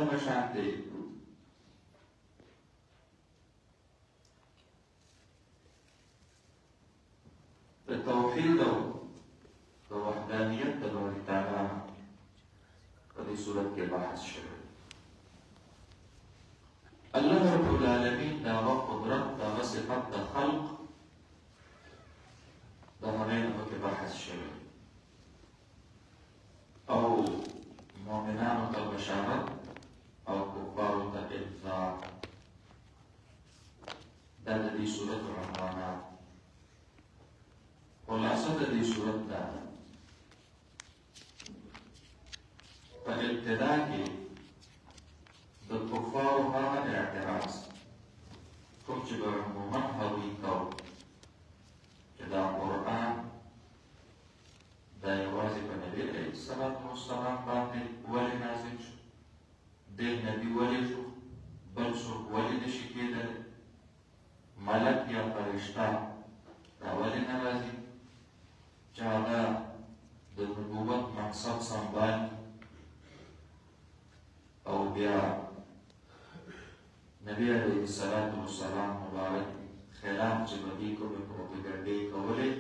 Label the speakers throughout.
Speaker 1: دغه شان دی د توحید او د وحدانیت د باری تعالی په دې صورت کې بحث شوی. الله رب العالمین د هغه قدرت د هغه صفت د خلق د هغې نه پکې بحث شوی او مؤمنانو ته بشارت او کفارو ته انذار. دا د دې صورت عنوانات. خلاصه د دې صورت دا ده، په ابتدا کې د کفارو هغه اعتراض کوم چې به عموما هغوی کوو چې دا قرآن دا یوازې په نبي علیه السلام باندې ولې نازل شو، دې نبي ولې شو، بل څوک ولې نشي کېدلی، ملک یا فرشته دا ولې نه راځي چې هغه د نبوت منصب سنبالي. او بیا نبی علیه السلام مبارک خلاف چې به دې کومې پروپیګنډې کولې،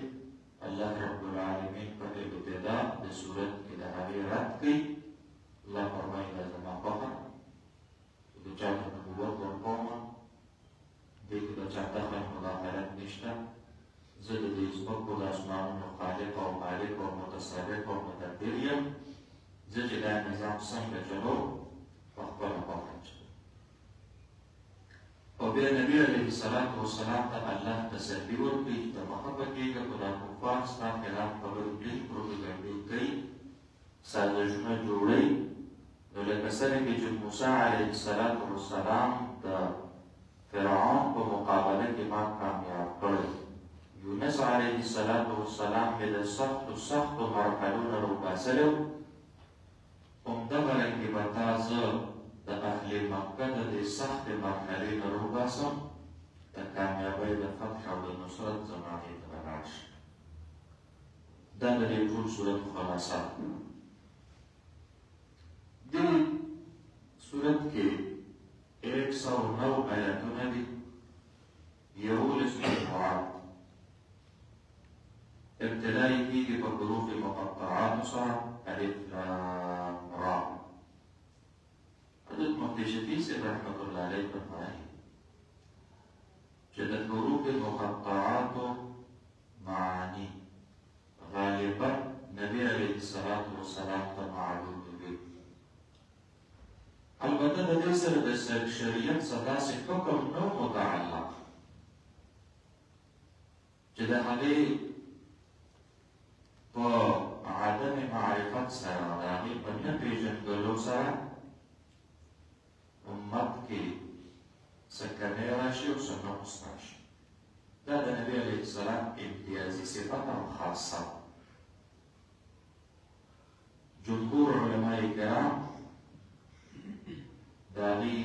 Speaker 1: الله رب العالمین په ابتدا د صورت کې د هغې رد کوي. الله فرمایي دا زما خوښه د چا ته نبوت ورکومه، دې کې د چا دخل مداخلت نشته، زه د دې ځمکو د اسمانونو خالق او مالک او متصرف او مدبر یم، زه چې دا نظام څنګه چلوم په خپله خوښه چلوم. او بیا نبی علیه السلام ته الله تسلي ورکوي چې ته مخه په کېږه، خو دا کفار ستا خلاف خبرې کوي، پروپیګنډې کوي، سازشونه جوړوي. نو لکه څرنګه چې موسی علیه السلام د فرعون په مقابله کې ما کامیاب کړی، یونس علیه السلام مې د سختو مرحلو نه راوباسلی و، همدغه رنګې به تا زه د اهل مکه د دې سختې مرحلې نه راوباسم، د کامیابۍ د فتح او د نصرت زمانې ته به راشي. دا د دې ټول صورت خلاصه. دې صورت کې 109 آیاتونه دي، 11 مجموعات. ابتدا یې کېږي په حروف مقطعاتو سره، الف لام را. حضرت مفتی شفیع صاحب رحمت الله علیه فرمایي چې د حروف مقطعاتو معانی غالبا نبی علیه السلام ته معلوم وي. البته د دې سره د شریعت څخه داسې حکم نه متعلق چې د هغې په عدم معرفت سره د هغې په نه پېژندلو سره امت کې څه کمی راشي او څه نقص راشي. دا د نبي علیه السلام امتیازي صفت او خاصه. جمهور علماء کرام د هغې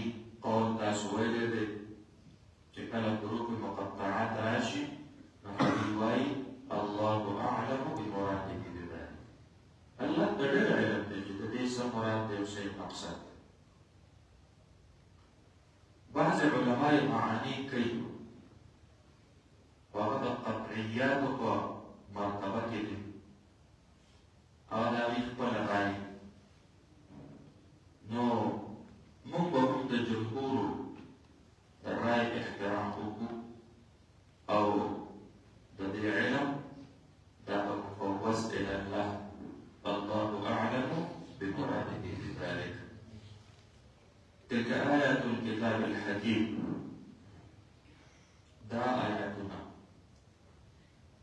Speaker 1: قول تاسو ویلی دی چې کله حروف مقطعات راشي نو هغوی وایي الله اعلم بمراده بذلك. الله د ډېر علم دی چې د دې څه مراد دی او څه مقصد. بعض علماء معانی کوي او هغه د قطعیاتو په مرتبه کې دي، هغه د هغې خپله رایې. نو موږ به هم د جمهورو د رایې احترام وکړو او د دې علم دا به مفوض الی الله، الله اعلم بمراده بذلك. تلك آيات الكتاب الحكيم. دا آیاتونه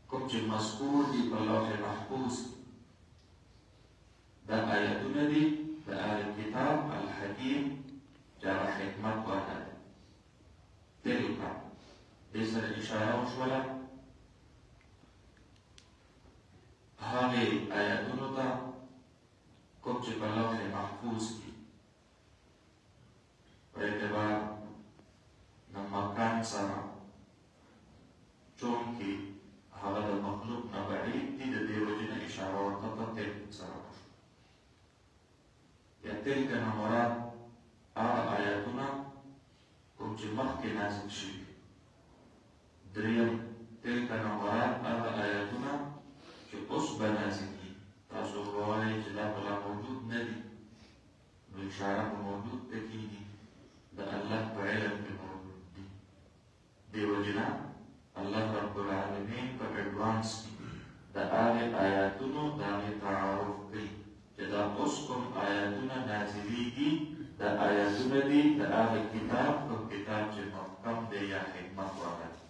Speaker 1: کوم چې مذکور دي په لوح محفوظ، دا آیاتونه دي د کتاب الحکیم چې هغه حکمت والا دی. تلک دې سره اشاره وشوله هغې آیاتونو ته کوم چې په لوح محفوظ دي په اعتبار د مکان سره، چونکې هغه د مخلوق نه بعید دي، د دې وجې نه اشاره ورته په تلک سره وشوه. یا تلک نه مراد چې مخکې نازل شوي. دریم تلک نمبرات هغه آیاتونه چې اوس به نازلېږي. تاسو به وایئ چې دا په لا موجود نه دي، نو اشاره په موجود ته کېږي، د الله په علم کې موجود دي. دې وجې نه الله رب العالمین په اډوانس کې د هغې آیاتونو د هغې تعارف کوي چې دا اوس کوم آیاتونه نازلېږي، دا آیاتونه دي د هغه کتاب کوم کتاب چې محکم دی یا حکمت والا دی.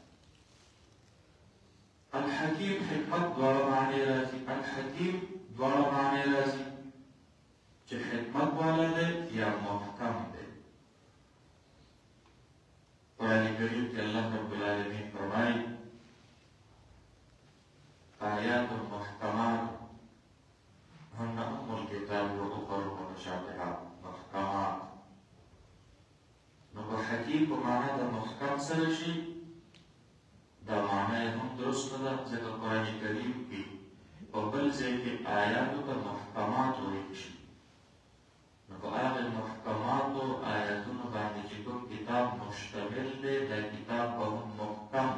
Speaker 1: الحکیم حکمت دواړه معنی راځي. الحکیم دواړه معنی راځي چې حکمت والا دی یا محکم دی. قرآن کریم کې الله رب العالمین فرمایي آیات محکمات هن ام الكتاب واخر متشابهات. محکمات نو په حکیم په معنا د محکم سره شي، دا معنا یې هم درست نه ده، ځکه قرآن کریم کې په بل ځای کې آیاتو ته محکمات ویل شي. نو په هغه محکماتو آیاتونو باندې چې کوم کتاب مشتمل دی، دا کتاب به هم محکم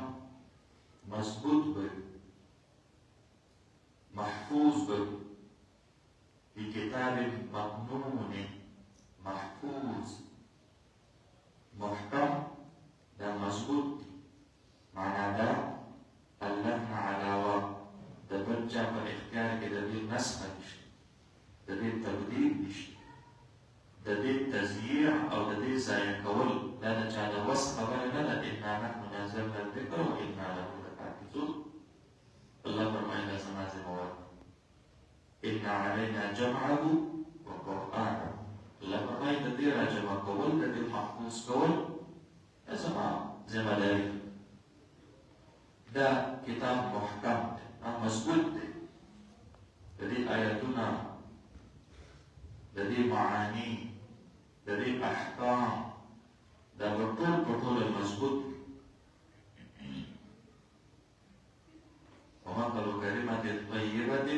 Speaker 1: مضبوط وي، محفوظ وي. فی کتاب مکنون محفوظ. محکم دا مضبوط دی، معنا دا الله نه علاوه د بل چا په اختیار کې د دې نسخه نشته، د دې تبدیل نشته، د دې تزییع او د دې ضایع کول دا د چا د وس خبره نه ده. انا نحن نزلنا الذکر وانا له لحافظون. الله فرمایي دا زما ذمه ده. ان علینا جمعه وقرآنه. الله فرمایي د دې راجمع کول، د دې محفوظ کول دا زما ذمه داري. دا کتاب محکم دی، مضبوط دی. د دې آیاتونه، د دې معانی، د دې احکام دا به ټول په ټوله مضبوط وي. ومثل کلمة طیبة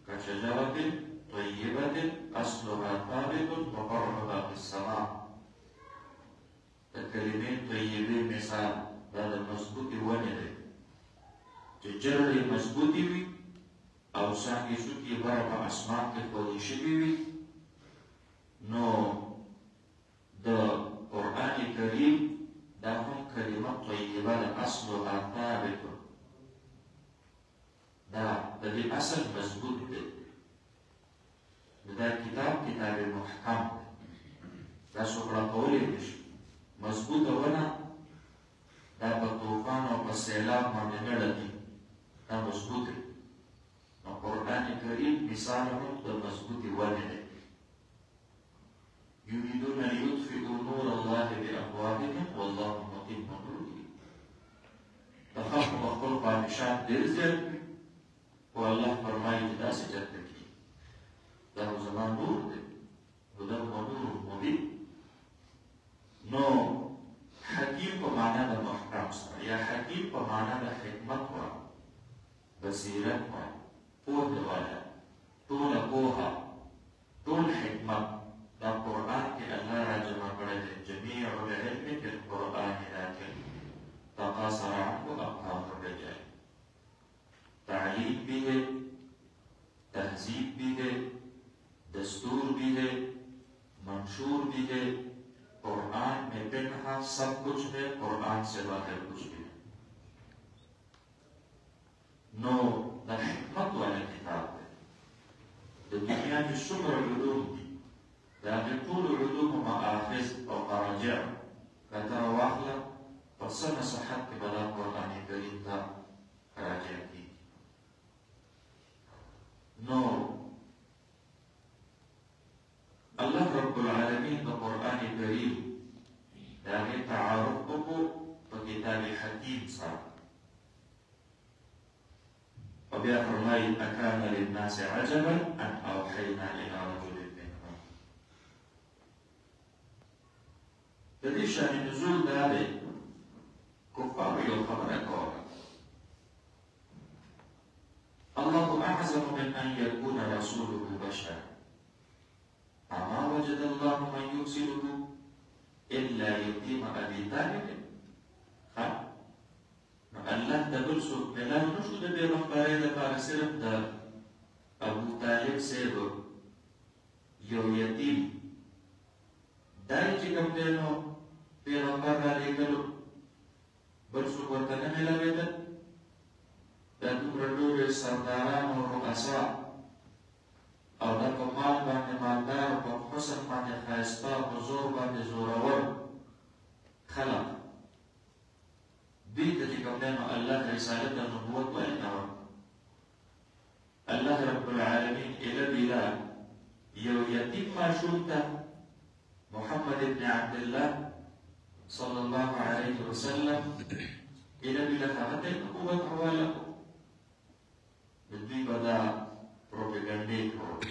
Speaker 1: کشجرة طیبة اصلها ثابت وفرعها في السماء. د کلمې طیبې مثال دا د مضبوطې ونې دی چې جړې یې مضبوطې وي او څانګې څوکې بره په اسمان کې ښودل شوي وي. نو د قرآن کریم دا هم کلمه طیبه ده، اصلها ثابت. دا د دې اصل مضبوط دی. دا کتاب کتاب محکم دی، دا څوک راکولی نه شي. مضبوطه ونه دا په طوفان او په سیلاب باندې نه ډکي، دا مضبوط دی. نو قرآن کریم مثال هم د مضبوطې ونې دی. يريدون ليطفئوا نور الله بأفواههم والله متم نوره. د خلقو په خپل خواهشات ډېر زیات وي، خو الله فرمایي چې داسې چرته کېږي. دا خو زما نور دی، هدى ونور مبین. نو حکیم په معنا د محکم سره یا حکیم په معنا د حکمت وایي، بصیرت وایي، پوهه وایي، ټوله پوهه، ټول حکمت دا قرآن کې الله را جمع کړی دی. جمیع العلم فی القرآن لکن تقاصر عنه افهام الرجال. تعلیم بھی ہے، تہذیب بھی ہے، دستور بھی ہے، منشور بھی ہے. قرآن میں پنہا سب کچھ ہے، قرآن سے باہر کچھ بھی ہے. نو دا حکمت والا کتاب ہے. د دنیا کې څومره علوم دي، د هغې ټولو علومو مآخذ او مراجع کته راواخله، په څه نصحت کې به دا قرآن کریم ته راجع کېږي. نو الله رب العالمین د قرآن کریم د هغې تعارف وکړو په کتاب حکیم سره. وبیا فرمایي اکان للناس عجبا ان اوحینا الى رجل منهم. د دې شان نزول دا دی، کفار یو خبره کوله، الله اعظم من ان يكون رسوله بشرا، اما وجد الله من يرسله. إلا يتيم أبي طالب. نو الله د بل څوک ملاو نشو د پیغمبرۍ دپاره صرف د ابو طالب صاحب یو یتیم دای چې کوم دی نو پیغمبر رالیږلو بل څوک ورته نه میلاوېدل. دا دومره لوی سرداران او رؤسا او دا په مال باندې مالدار او په حسن باندې ښایسته او په زور باندې زورور خلق دوی ته چې کوم دی نو الله رسالت او نبوت ولې نه ورکړ؟ الله رب العالمین اله بلال یو یتیم ماشوم ته محمد ابن عبد الله صلی الله علیه وسلم اله بلال هغه ته نبوت حواله کړو. دوی به دا پروپاګانډې کول.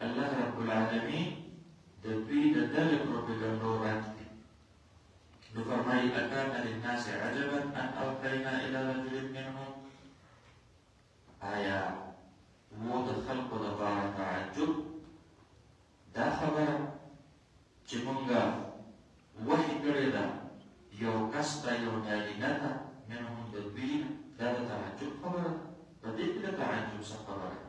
Speaker 1: الله رب العالمین د دوی د دغې پروپاګانډو رد کړي. نو فرمایي اکان للناس عجبا ان اوحینا الی رجل منهم. آیا و د خلقو دپاره تعجب دا خبره چې مونږه وحي کړې ده یو کس ته یو نارینه ته منهم د دوی نه، دا د تعجب خبره ده. په دې کې د تعجب څه خبره ده؟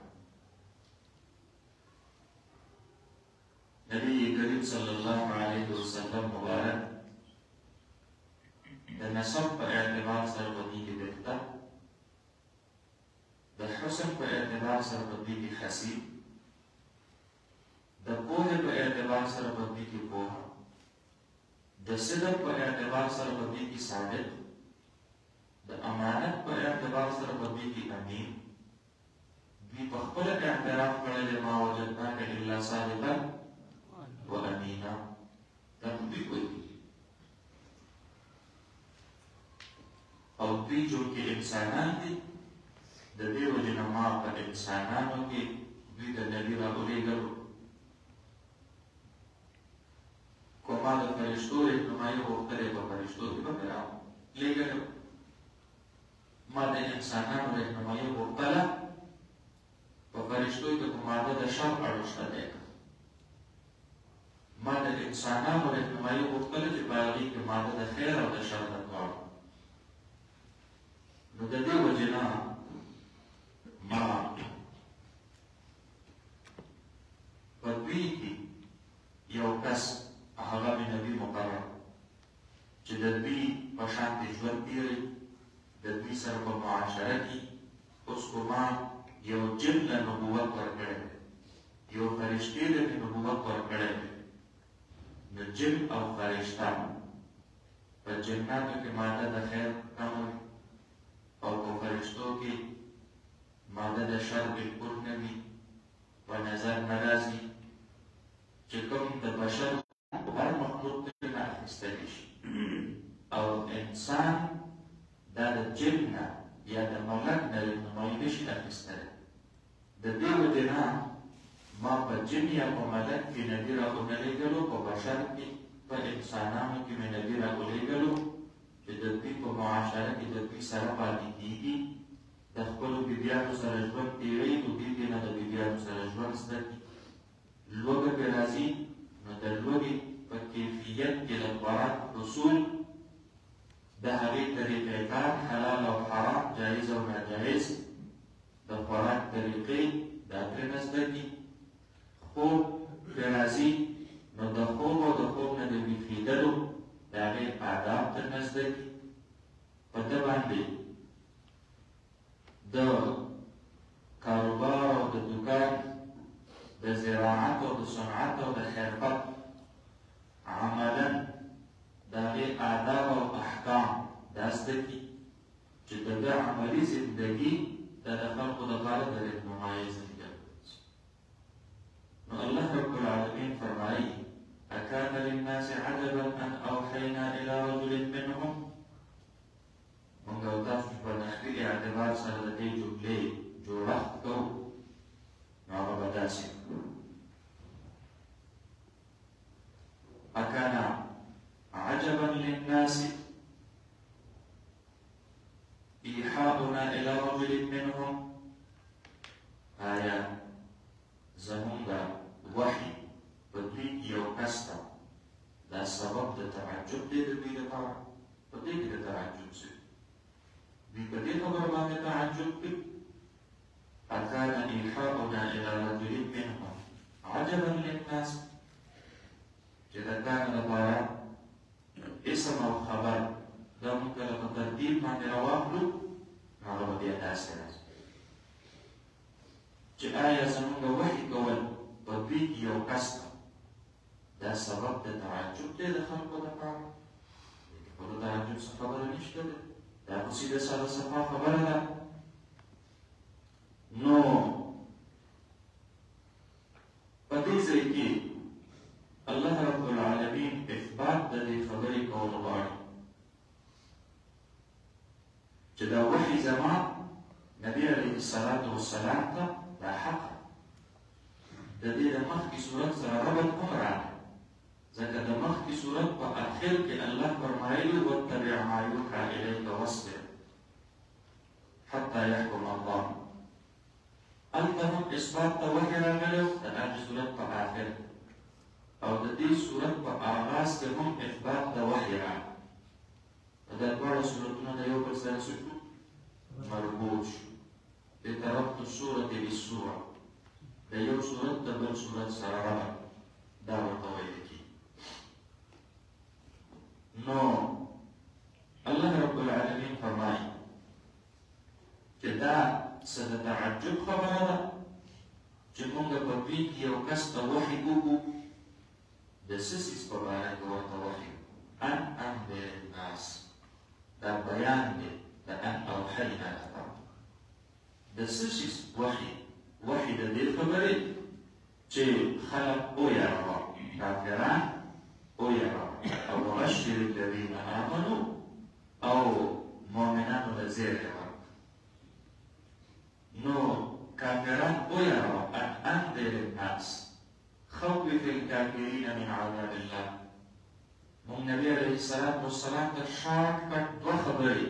Speaker 1: نبی کریم صلی الله علیه وسلم مبارک د نسب په اعتبار سره په دې کې بهتر، د حسن په اعتبار سره په دې کې حسین، د پوهې په اعتبار سره په دې کې پوهه، د صدق په اعتبار سره په دې کې صادق، د امانت په اعتبار سره په دې کې امین. دوی په خپله اعتراف کړی ما وجدناک الا صادقا و امینا. دا دوی وایي او دوی جو کې انسانان دي. د دې وجې نه ما په انسانانو کې دوی د نبي راولېږلو. کو ما د فرشتو رهنمایي غوښتلې په فرشتو کې به مې راولېږلو. ما د انسانانو رهنمایي غوښتله په فرشتو کې په ماده د شر اړوشته دی. ما د انسانانو رهنمایي غوښتله چې په هغې کې ماده د خیر او د شر د دواړو. نو د دې وجې نه ما په دوی کې یو کس هغه مې نبي مقرر چې د دوی په شانتې ژوند تېروي، د دوی سره په معاشره کې. اوس خو ما یو جن له نبوت ورکړی دی، یو فرشتې له مې نبوت ورکړی دی. نو جن او فرشته په جناتو کې ماده د خیر کمه وي او په فرشتو کې ماده د شر بالکل نه وي. په نظر نه راځي چې کوم د بشر هر مخلوق نه اخیستلی شي او انسان دا د جن نه یا د ملک نه رهنمایي نه شي اخیستلی. د دې وجې نه ما په جن یا په ملک کې نبي راولېږلو، په بشر کې په انسانانو کې مې نبي راولېږلو چې د دوی په معاشره کې د دوی سره پاتې کېږي، د خپلو بیبیانو سره ژوند تېروي. نو دوی دې نه د بیبیانو سره ژوند زده کړي. لوږه پرې راځي نو د لوږې په کیفیت کې د خوراک اصول، د هغې طریقې کار، حلال او حرام، جایز او ناجایز، د خوراک طریقې دا ترېنه زده کړي. خوب پرې راځي نو د خوب او د خوب نه د ویښېدلو د هغې آداب ترېنه زده کړي. په ده باندې د کاروبار او د دوکان، د زراعت او د صنعت او د حرفت عملا د هغې آداب او احکام دا زده کړي چې د ده عملي زندګي دا د خلقو دپاره د رهنمایي زندګي. نو الله رب العالمین فرمایي اکان للناس عجبا ان اوحینا الى رجل منهم. مونږ او تاسو په نحوي اعتبار سره د دې جملې جوړښت کوو نو هغه به داسې اکان عجبا للناس ایحاؤنا الى رجل منهم. آیا زمونږ وحي په دوی کې یو کس ته دا سبب د تعجب دی د دوی لپاره. په دې کې د تعجب څه دوی په دې خبره باندې تعجب کوي أكان إيحاؤنا إلى رجل منهم عجبا للناس. إذا كان لپاره اسم او خبر دا موږ له په ترتیب باندې راواخلو هغه به بیا داسې راځي چې آیا زموږ وحي کول په دوی کې یو کس دا سبب د تعجب دی د خلکو لپاره. په د تعجب څه خبره نشته ده، دا خو سیده ساده صفا خبره ده. نو په دې ځای کې الله رب العالمین اثبات د دې خبرې کول غواړي چې دا وحي زما نبي علیه الصلاة والسلام ته دا حق د دې د مخکې صورت سره ربط هم راغی، ځکه د مخکې صورت په اخر کې الله فرمایلي واتبع ما یوحى الیک واصبر حتى يحكم الله. هلته هم اثبات ته وحي راغلی و د هغې صورت په اخر، او د دې صورت په آغاز کې هم اثبات د وحي راغلی. دا دواړه صورتونه د یو بل سره څه شو؟ مربوط شو. بتربط الصورة بالصورة، د یو صورت د بل صورت سره ربط، دا ورته ویل کېږي. نو الله رب العالمین فرمایي چې دا څه د تعجب خبره ده چې موږ په دوی کې یو کس ته وحي وکړو د څه څیز په باره کې ورته وحي ان انذر الناس. دا بیان دی د ان اوحینا لپاره د څه څیز وحي د دې خبرې چې خلق ویروه، کافران ویروه، او وبشر الذین آمنوا او مؤمنانو له زیری ورکړه. نو كافران ويروا أن أنذر الناس خوف الكافرين من عذاب الله. من نبي عليه الصلاة والسلام تشاك وخبري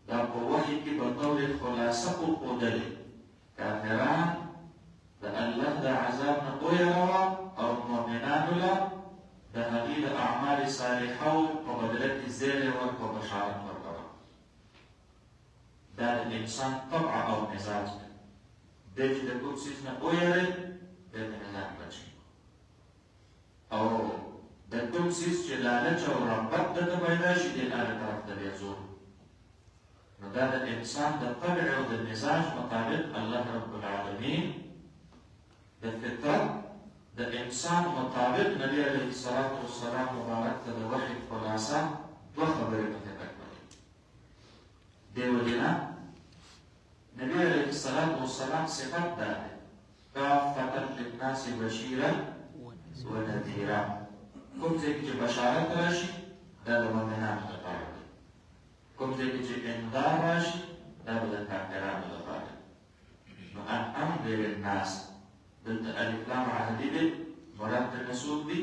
Speaker 1: دا په وحي کې په ډول خلاصه وښودلې کافران د الله د عذاب نه ویروا او مؤمنانو له د هغې د اعمال صالحو په بدله کې زیری ورکړه، بشارت ورکړه. دا د انسان طبع او مزاج دی. دی چې د کوم څیز نه ویری دی د نظام بچي، او د کوم څیز چې لالچ او رغبت درته پیدا شي دی هغې طرف ته بیا ځو. نو دا د انسان د طبع او د مزاج مطابق الله رب العالمین د فطرت د انسان مطابق نبی علیه الصلاة والسلام مبارک ته د وحي خلاصه دوه خبرې متفق کړې. دې وجې نبی علیه الصلاة والسلام صفت دا دی کافة للناس بشیرا ونذیرا. کوم ځای کې چې بشارت راشي دا د مؤمنانو لپاره دی، کوم ځای کې چې انذار راشي دا به د کافرانو لپاره دی. نو ان انذر الناس دلته الف لام عهدي دی، مراد ترنه څوک دي؟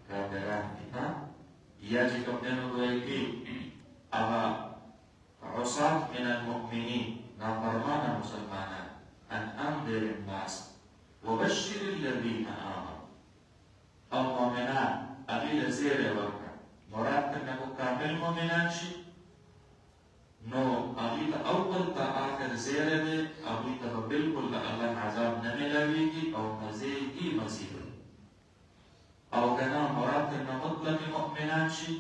Speaker 1: کافران دي. یا چې کوم دی نو ویل کېږي هغه عصاة من المؤمنین، نافرمانه مسلمانان. ان انذر الناس وبشر الذین آمنوا، او مؤمنان هغې له زیری ورکړه. مراد ترنه خو کامل مؤمنان شي، نو هغې ته اول ته آخر زیری دی، هغې ته به بلکل د الله عذاب نه میلاویږي او مزې یې مزید. او که نه مراد ترنه مطلق مؤمنان شي،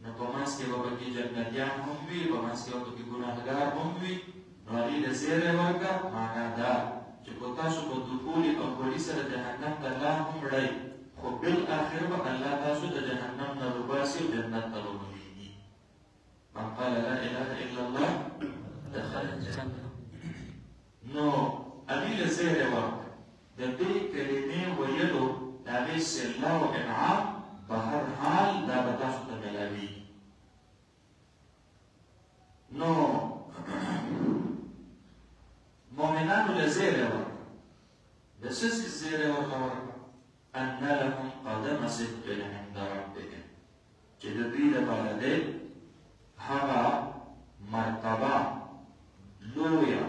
Speaker 1: نو په منځ کې به پکې جنتیان هم وي، په منځ کې به پکې ګناهګار هم وي. نو هغې له زیری ورکړه، معنا دا چې په تاسو په دخول اولي سره جهنم ته لا هم وړئ، خو بالآخر به الله تاسو د جهنم نه وباسي او جنت ته وبولېږي. من قال لا اله الا الله دخل الجنه. نو هغې له زیری ورکړه. د دې کلمې ویلو د هغې صله او انعام په هر حال دا به تاسو ته میلاویږي. نو مؤمنانو له زیری ورکړه. د څه څیز زیری ورته ورکړه؟ ان لهم قدم صدق عند ربهم، چې د دوی لپاره دی هغه مرتبه لویه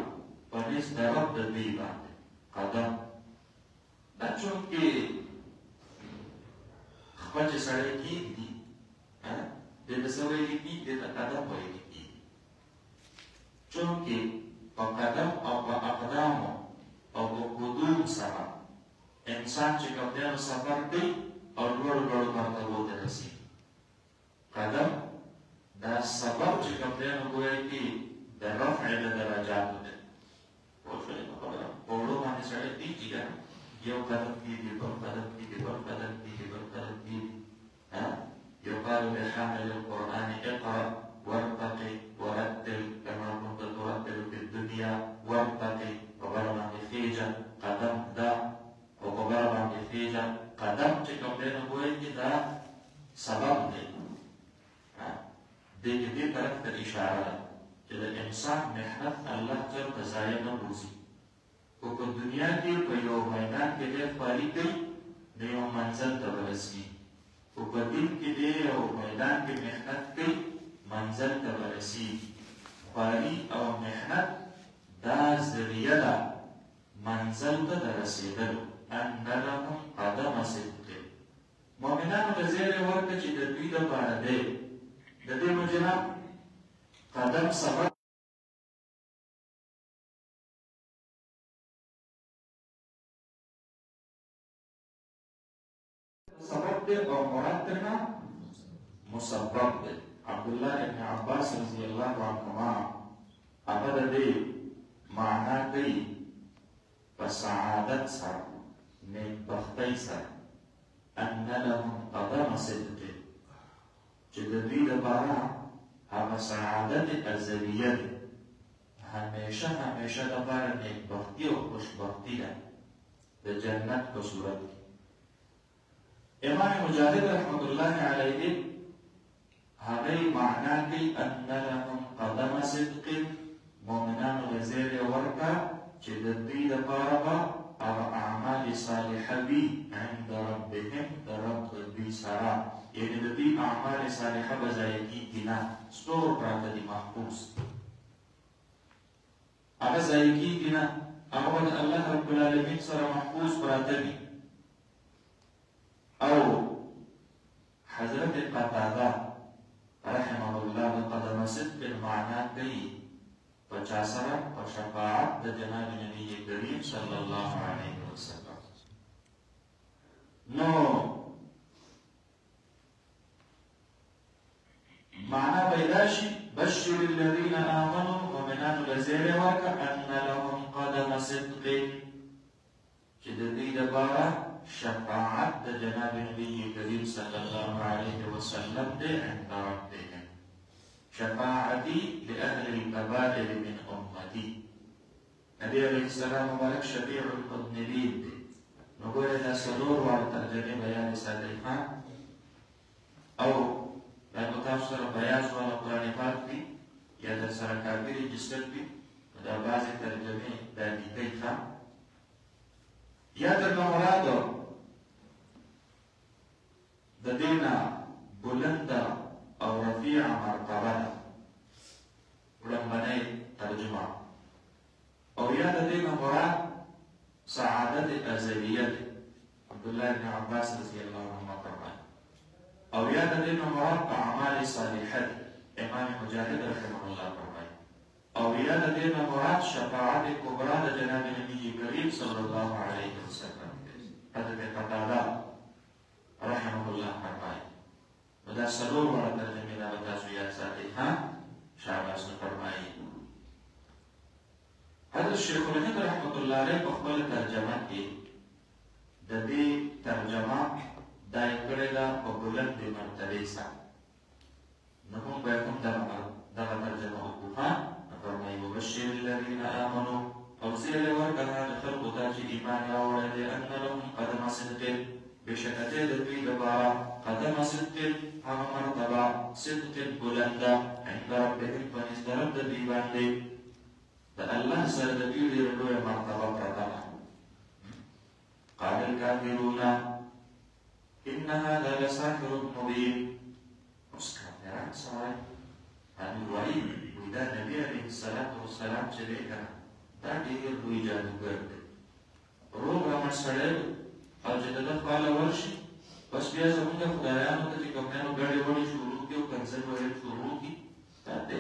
Speaker 1: په نزد د رب د دوی باندې. قدم دا چونکې خپل چې سړی کېږدي دې ته څه ویل کېږي؟ دې ته قدم ویل کېږي. چونکې په قدم او په اقدامو او په قدوم سره انسان چې کوم دی نو سفر کوي او لوړو لوړو مرتبو ته رسېږي. قدم دا سبب چې کوم دی نو ګویا کې د رفع د درجاتو دی. پوه شولې په خبره؟ په وړو باندې سړی کېږي که نه؟ یو قدم کېږي، بل قدم کېږي، بل قدم کېږي، بل قدم کېږي. يقال لحامل القرآن اقرأ وارتقي ورتل كما كنت ترتل في الدنيا وارتقي وبرما بخيجة قدم دا وبرما بخيجة قدم تكم بين بوئي دا سبب دي دي طرف الإشارة إذا الإنسان محنت الله جل تزايا نبوزي وكو الدنيا كي ويو ميدان كي دي خالي كي ديو منزل تبرسي او په دین کې دی او میدان کې محنت کوي منزل ته به رسېږي. خواري او محنت دا ذریعه ده منزل ته د رسېدلو. ان لهم قدم صدق. مؤمنانو ته زیری ورکړه چې د دوی دپاره دی د دې مجرم قدم سبب سبب دے اور مراد ترنا مسبب دے. عبداللہ ابن عباس رضی اللہ عنہما ابد دے معنی کئی فسعادت سر نیک بختی سر ان لهم قدم صدق چې د دوی دپاره هغه سعادت ازلیه ده همیشه همیشه دپاره نیک بختی او خوشبختی ده د جنت په صورت کې. امام مجاهد رحمت الله علیه هغه معنا کوي ان لهم قدم صدق مؤمنانو له زیری ورکړه چې د دوی دپاره به هغه اعمال صالحه وي عند ربهم د رب د دوی سره یعنې د دوی اعمال صالحه به ضایع کېږي نه ستور پراته دي محفوظ هغه ضایع کېږي نه هغه به د الله رب العالمین سره محفوظ پراته وي. او حضرت قتاده رحمه الله قدم صدق معنا کوي پچا سره په شفاعت د جناب نبی کریم صلی الله علیه وسلم. نو معنا پیدا شي بشر الذین آمنوا مؤمنانو له زیری ورکړه ان لهم قدم صدق چې د دوی دپاره شفاعت د جناب نبی کریم صلی الله علیه وسلم دے عند ربهم. شفاعتی لأهل الكبائر من امتی. نبی علیہ السلام مبارک شفیع المذنبین دے. نگوئے دا سلور وار ترجمه بیان ساتي او لانه تاسو سره بیان والا قرآن پاک دی یا در سره کافی رجستر دی دا بعض ترجمه دا لیکي ښه یا در مرادو د دینا بلند او رفیع مرتبه ولمبنی ترجمه او یا د دینا مراد سعادت ازلیه عبدالله بن عباس رضی الله عنهما فرمایي او یا د دینا مراد اعمال صالحه امام مجاهد رحمه الله فرمایي او یا د دینا مراد شفاعت کبرا د جناب نبی کریم صلی الله علیه وسلم. حضرت قتاده رحمه الله فرمایي دا سلور وړه ترجمې دا به تاسو یاد ساتئ شاباس نو فرمایي. حضرت شیخ الهند رحمت الله علیه په خپله ترجمه کې د دې ترجمه دا یې کړې ده په بلندې مرتبې سره. نو موږ باید هم دغه ترجمه وکړو. فرمایي وبشر الذین آمنوا او زیری ورکړه هغه خلکو ته چې ایمان یې راوړی دی ان لهم قدم صدق بشکته د دوی لپاره قدم صدق هغه مرتبه صدق بلنده عند ربهم په نزد رب د دوی باندې د الله سره د دوی ډېره لویه مرتبه پرته ده. قال الكافرون ان هذا لساحر مبين. اوس کافران څه وایي؟ هغوی وایي دا نبی علیه السلام چې دی که نه دا ډېر لوی جادوګر دی روغ رمټ سړی او چې د ده خواله ورشي بس بیا زمونږ خدایانو ته چې کوم ګډې وډې شروع کړي او کنځل زه ویل شروع کړي دا د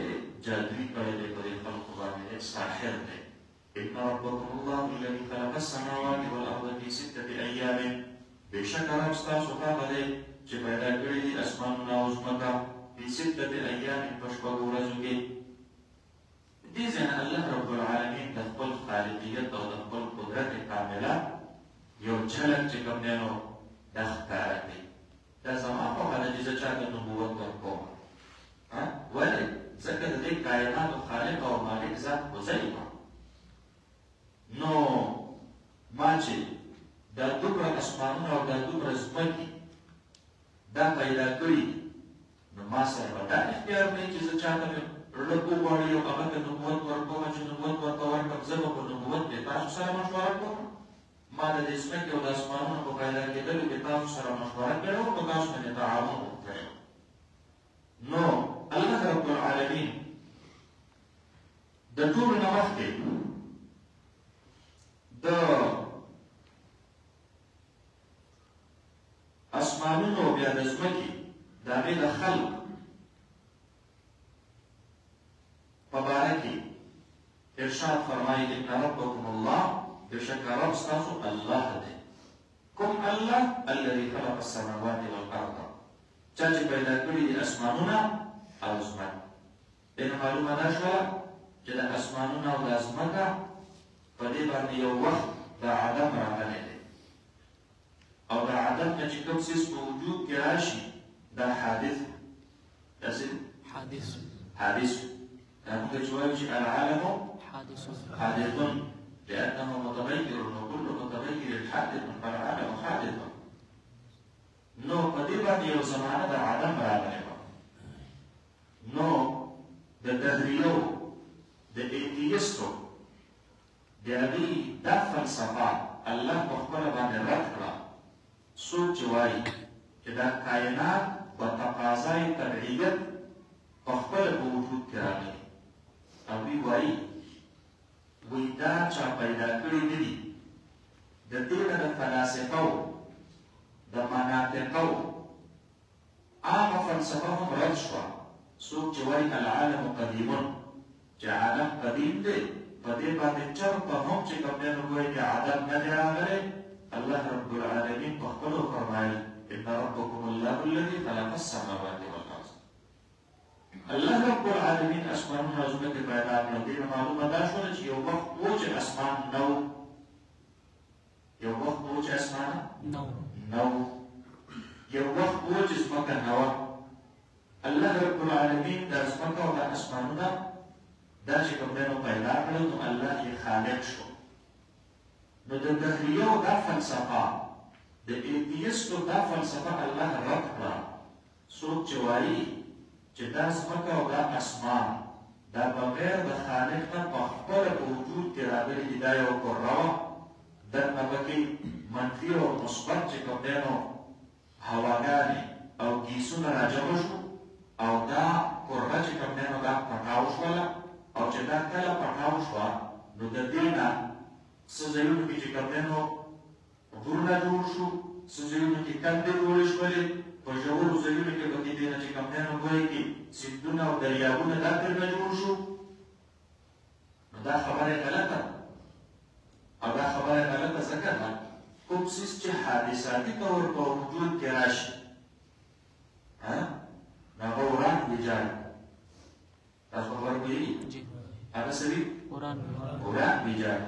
Speaker 1: جادوي کړی دی په دې خلقو باندې ساحر دی. ان ربکم الله الذي خلق السماوات والارض في 6 ایام بېشکه رب ستاسو هغه دی چې پیدا کړي دي اسمانونه او ځمکه في 6 ایام په شپږو ورځو کې. دې ځای نه الله رب العالمین د خپل خالقیت او د خپل قدرت کامله یو جھلک چې کوم دی نو دا ښکاره کوي. دا زما په حاله چې زه چاته نبوت ورکوم ولې ځکه د دې کائناتو خالق او مالک ذات خو زه یم. نو ما چې دا دومره اسمانونه او دا دومره ځمکې دا پیدا کړي نو ما سره به دا اختیار دی چې زه چاته مې لږ وغواړي او هغه ته نبوت ورکوم چې نبوت ورته ورکړم زه به په نبوت کې تاسو سره مشوره کوم. ما د دې ځمکې او د اسمانونو په پیدا کېدلو کې تاسو سره مشوره کړې وه په تاسو باندې تعاون وکړی. نو الله رب العالمین د ټولو نه مخکې د اسمانونو او بیا د ځمکې د هغې د خلق په باره کې ارشاد فرمایي ان ربکم الله بشک رب ستاسو الله دی. کوم الله؟ الذي خلق السماوات والارض چا چې پیدا کړي دي اسمانونه او ځمکه. دې معلومه دا شوه چې د اسمانونه او د ځمکه په دې باندې یو وخت د عدم راغلی دی او د عدم نه چې کوم څیز په وجود کې راشي دا حادث داسې حادث دا موږ چې وایو چې العالم حادث لأنه متغير وكل متغير حادث فالعالم حادث. نو په دې باندې یو زمانه د عدم راغلی وه. نو د دهریو د ایتیستو د هغې دا فلسفه الله په خپله باندې رد کړه. څوک چې وایي چې دا کائنات په تقاضای طبیعیت په خپله په وجود کې راغلي او دوی وایي وی دا چا پیدا کړي نه دي. د دې نه د فلاسفو د مناطقو هغه فلسفه هم رد شوه. څوک چې وایي العالم قدیمون چې عالم قدیم دی په دې باندې چرته هم چې کوم دی نو ګورئ چې عدم نه دی راغلی. الله رب العالمین په خپلو فرمایل ان ربکم الله الذي خلق السماوات والارض. الله رب العالمین اسمانونه او ځمکې پیدا کړل. دې نه معلومه دا شوله چې یو وخت و چې اسمان نه و، یو وخت و چې اسمان نه و، یو وخت و چې ځمکه نه وه. الله رب العالمین د ځمکه او د اسمانونه دا چې کوم دی نو پیدا کړل نو الله یې خالق شو. نو د دهریو دا فلسفه د ایتیستو دا فلسفه الله رد کړه. څوک چې وایي چې دا ځمکه او دا اسمان دا بغیر د خالق نه په خپله په وجود کې راغلي دي. دا یو کره وه، دننه پکې منفي او مثبت چې کوم دی نو هواګانې او ګیسونه راجمع شو او دا کره چې کوم دی نو دا پټاو شوله. او چې دا کله پټاو شوه نو د دې نه څه ځایونو کې چې کوم دی نو غرونه جوړ شو، څه ځایونو کې کندې جوړې شولې، په ژورو ځایونو کې پکې دې نه چې کوم دی نو ګورئ کې سیندونه او دریابونه دا ترېنه جوړ شو. نو دا خبره غلطه او دا خبره غلطه ځکه ده کوم څیز چې حادثاتي طور په وجود کې راشي نو هغه وران ویجاړ. تاسو خبر پوهېږئ هغه څه وي؟ وران ویجاړ.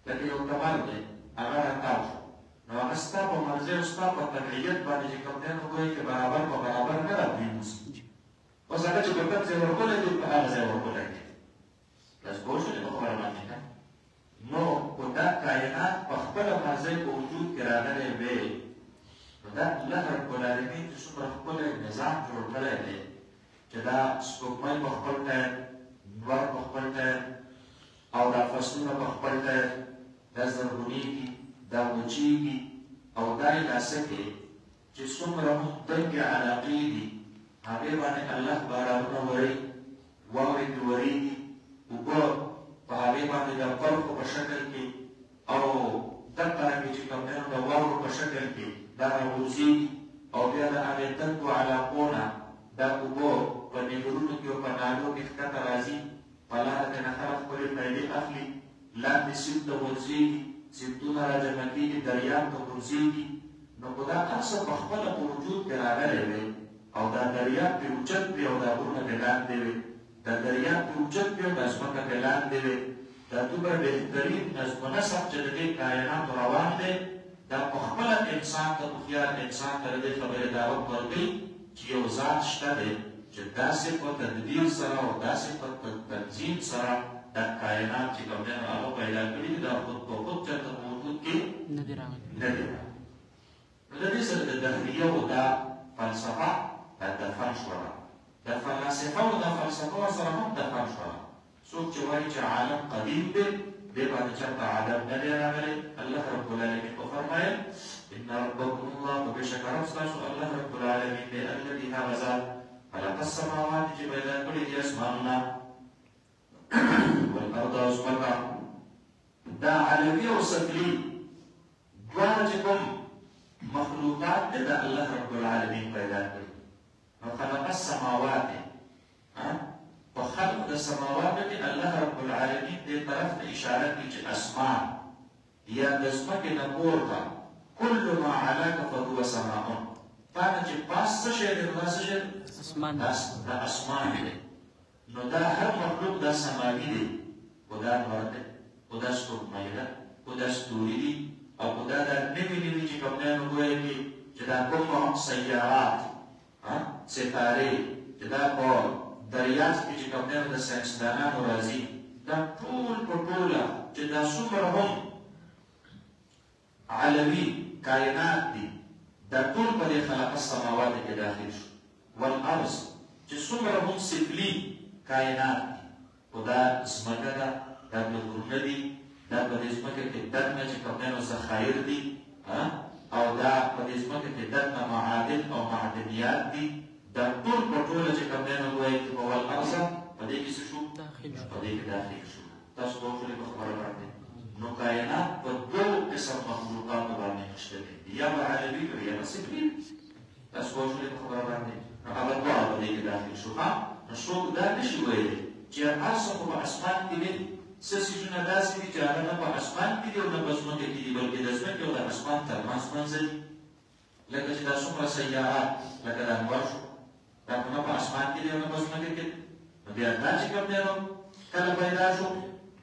Speaker 1: لکه یو کمر دی هغه راتاو شو نو هغه ستا په مرضۍ او ستا په طبیعت باندې چې کوم دی نو ګورئ چې برابر په برابر نه راپرېوځي. اوس هغه چې په کوم ځای ورغلی دی په هغه ځای ورغلی دی. تاسو پوه شولې په خبره باندې که نو خو دا کائنات په خپله مرضۍ په وجود کې راغلی وی نو دا الله رب العالمین چې څومره ښکلی نظام جوړ کړی دی چې دا سپوږمۍ په خپل ټایم، لمر په خپل ټایم او دا فصلونه په خپل ټایم دا زرغونېږي، دا وچېږي او دا یې داسې کې چې څومره دنګې علاقې دي هغې باندې الله بارانونه وري، واورې پرې ورېږي، اوبه په هغې باندې د برخو په شکل کې او دغه رنګې چې کوم دی نو د واورو په شکل کې دا راغورځېږي او بیا د هغې دنګو علاقو نه دا اوبه په نهرونو کې او په نالو کې ښکته راځي، په لاره کې نه خلک خپلې پیلې اخلي، لاندې سیند ته غورځېږي، سیندونه راجمع کېږي، دریاب ته غورځېږي. نو خو دا هر څه په خپله په وجود کې راغلی وی او دا دریاب پرې اوچت وي او دا غرونه پرې لاندې وي، دا دریاب پرې اوچت وي او دا ځمکه پرې لاندې وي. دا دومره بهترین نظم و نسق چې د دې کائناتو روان دی، دا په خپله انسان ته هوښیار انسان ته د دې خبرې دعوت ورکوي چې یو ذات شته دی چې داسې په تدبیر سره او داسې په تنظیم سره دا کائنات چې کوم دی نو هغه پیدا کړي دي، دا خود په خود چېرته په وجود کې نه دي راغلي. نو د دې سره د دهریه او دا فلسفه دا دفن شوله، دا فلسفه او دا فلسفه ورسره هم دفن شوله. څوک چې وایي چې عالم قدیم دی، دې باندې چېرته عالم نه دی راغلی. الله رب العالمین وفرمایل ان ربکم الله، په بېشکه رب ستاسو الله رب العالمین دی الذي هغه ذات خلق السماوات چې پیدا کړي دي اسمانونه والارض او ځمکه. دا علوي او سفلي دواړه چې کوم مخلوقات دي دا الله رب العالمین پیدا کړي. نو خلق السماوات په خلق د سماواتو کې الله رب العالمین دې طرف ته اشاره کوي چې اسمان یا د ځمکې نه پورته كل ما علاك فهو سماء. پاته چې پاس څه شی دی نو دا څه شی دی؟ اسمان. دا اسمان دی. نو دا هر مخلوق دا سماوي دی، خو دا نور دی، خو دا سپوږمۍ ده، خو دا ستوري دي، او خو دا نوي نوي چې کوم دی نو ګویا کې چې دا کوم سیارات ستارې چې دا په دریاب کې چې کوم دی نو د ساینسدانانو راځي، دا ټول په ټوله چې دا څومره هم علوي کائنات دي دا ټول په دې خلق السماوات کې داخل شو. والارض چې څومره هم سفلي کائنات دي، خو دا ځمکه ده، دا غرونه دي، دا په دې ځمکه کې دننه چې کوم دی نو ذخایر دي، او دا په دې ځمکه کې دننه معادن او معدنیات دي. دا ټول په ټوله چې کوم دی نو وایي چې په والارض په دې کې څه شو؟ په دې کې داخل شو. تاسو به وښولئ په خبره باندې. نو کائنات په دوه قسم مخلوقاتو باندې مشتمل دي، یا به علوي وي یا به سفلي. تاسو به وښولئ په خبره باندې. نو هغه دواړه په دې کې داخل شو. نو څوک دا نشي ویلی چې هر څه خو په اسمان کې دي، څه څیزونه داسې دي چې هغه نه په اسمان کې دي او نه په ځمکه کې دي، بلکې د ځمکې او د اسمان تر منځ منځ دي. لکه چې دا څومره سیارات لکه دا انوار شو، دا خو نه په اسمان کې دي او نه په ځمکه کې دي. نو بیا دا چې کوم دی نو کله پیدا شو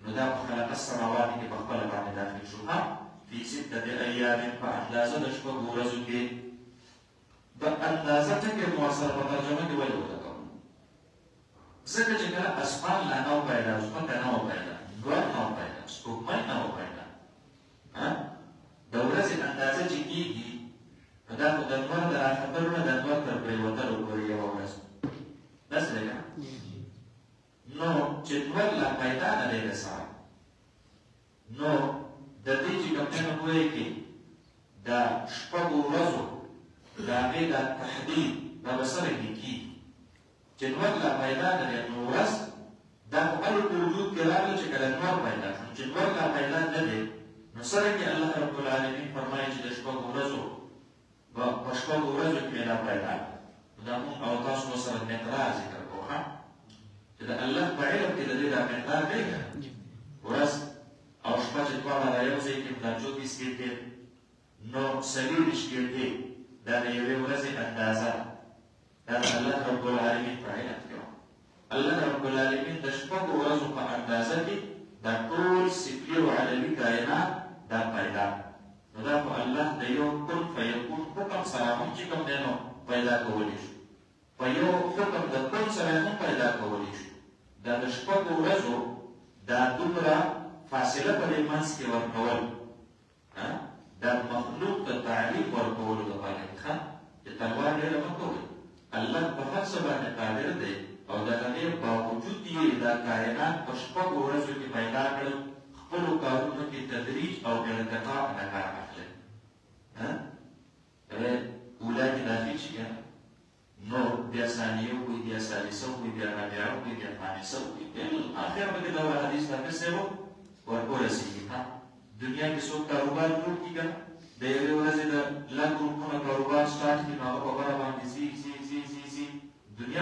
Speaker 1: نو دا په خلق السماوات کې په خپله باندې داخل شو. فی ستة ایام په اندازه د شپږو ورځو کې. د اندازه ټکي مؤثر په ترجمه کې ولې ولیکم؟ ځکه چې کله اسمان لا نه و پیدا، ځمکه نه و پیدا، لمر نه و پیدا، سپوږمۍ نه و پیدا، د ورځې اندازه چې کېږي نو دا خو د لمر د راختلو نه د لمر تر پرېوتلو پورې یوه ورځ داسې دی که نو چې لمر لا پیدا نه دی رسولی، نو د دې چې کوم دی نو ګویا کې د شپږو ورځو د هغې دا تحدید دا به څرنګه کېږي چې لمر لا پیدا نه دی. نو ورځ دا په هلو په وجود کې راغله چې کله لمر پیدا شو، چې لمر لا پیدا نه دی نو څرنګه الله رب العالمین فرمایي چې د شپږو ورځو په شپږو ورځو کې دا پیدا کړه. دا موږ او تاسو سره مقدار ذکر کوو چې د الله په علم کې د دې دا مقدار دی که ورځ او شپه چې دواړه را یو ځای کړي دا 24 ګنټې نو 24 ګنټې دا د یوې ورځې اندازه دا د الله رب العالمین په علم کې وه. الله رب العالمین د شپږو ورځو په اندازه کې دا ټول سفلي او علوي کائنات دا پیدا. نو دا خو الله د یو کن فیکون حکم سره هم چې کوم دی نو پیدا کولی شو، په یو حکم د کن سره هم پیدا کولی شو. دا د شپږو ورځو دا دومره فاصله په دې منځ کې ورکول دا مخلوق ته تعلیم ورکولو دپاره ښه چې تلوار ډېره مه کوئ. الله په هر څه باندې قادر دی او د هغې باوجود یې دا کائنات په شپږو ورځو کې پیدا کړل، خپلو کارونو کې تدریج او انقطاع نه کار اخلي. اوله کې داخل شي نو بیا ثانیه وکړي، بیا ثالثه وکړي، بیا رابعه وکړي، بیا خامسه وکړي، بیا آخر پکې دغه حدیث حافظ صاحب ورورسېږي. دنیا کې څوک کاروبار جوړ کړي که د یوې ورځې د لږ روپونه کاروبار سټارټ کړي نو هغه په بره باندې ځي ځي ځي ځي ځي دنیا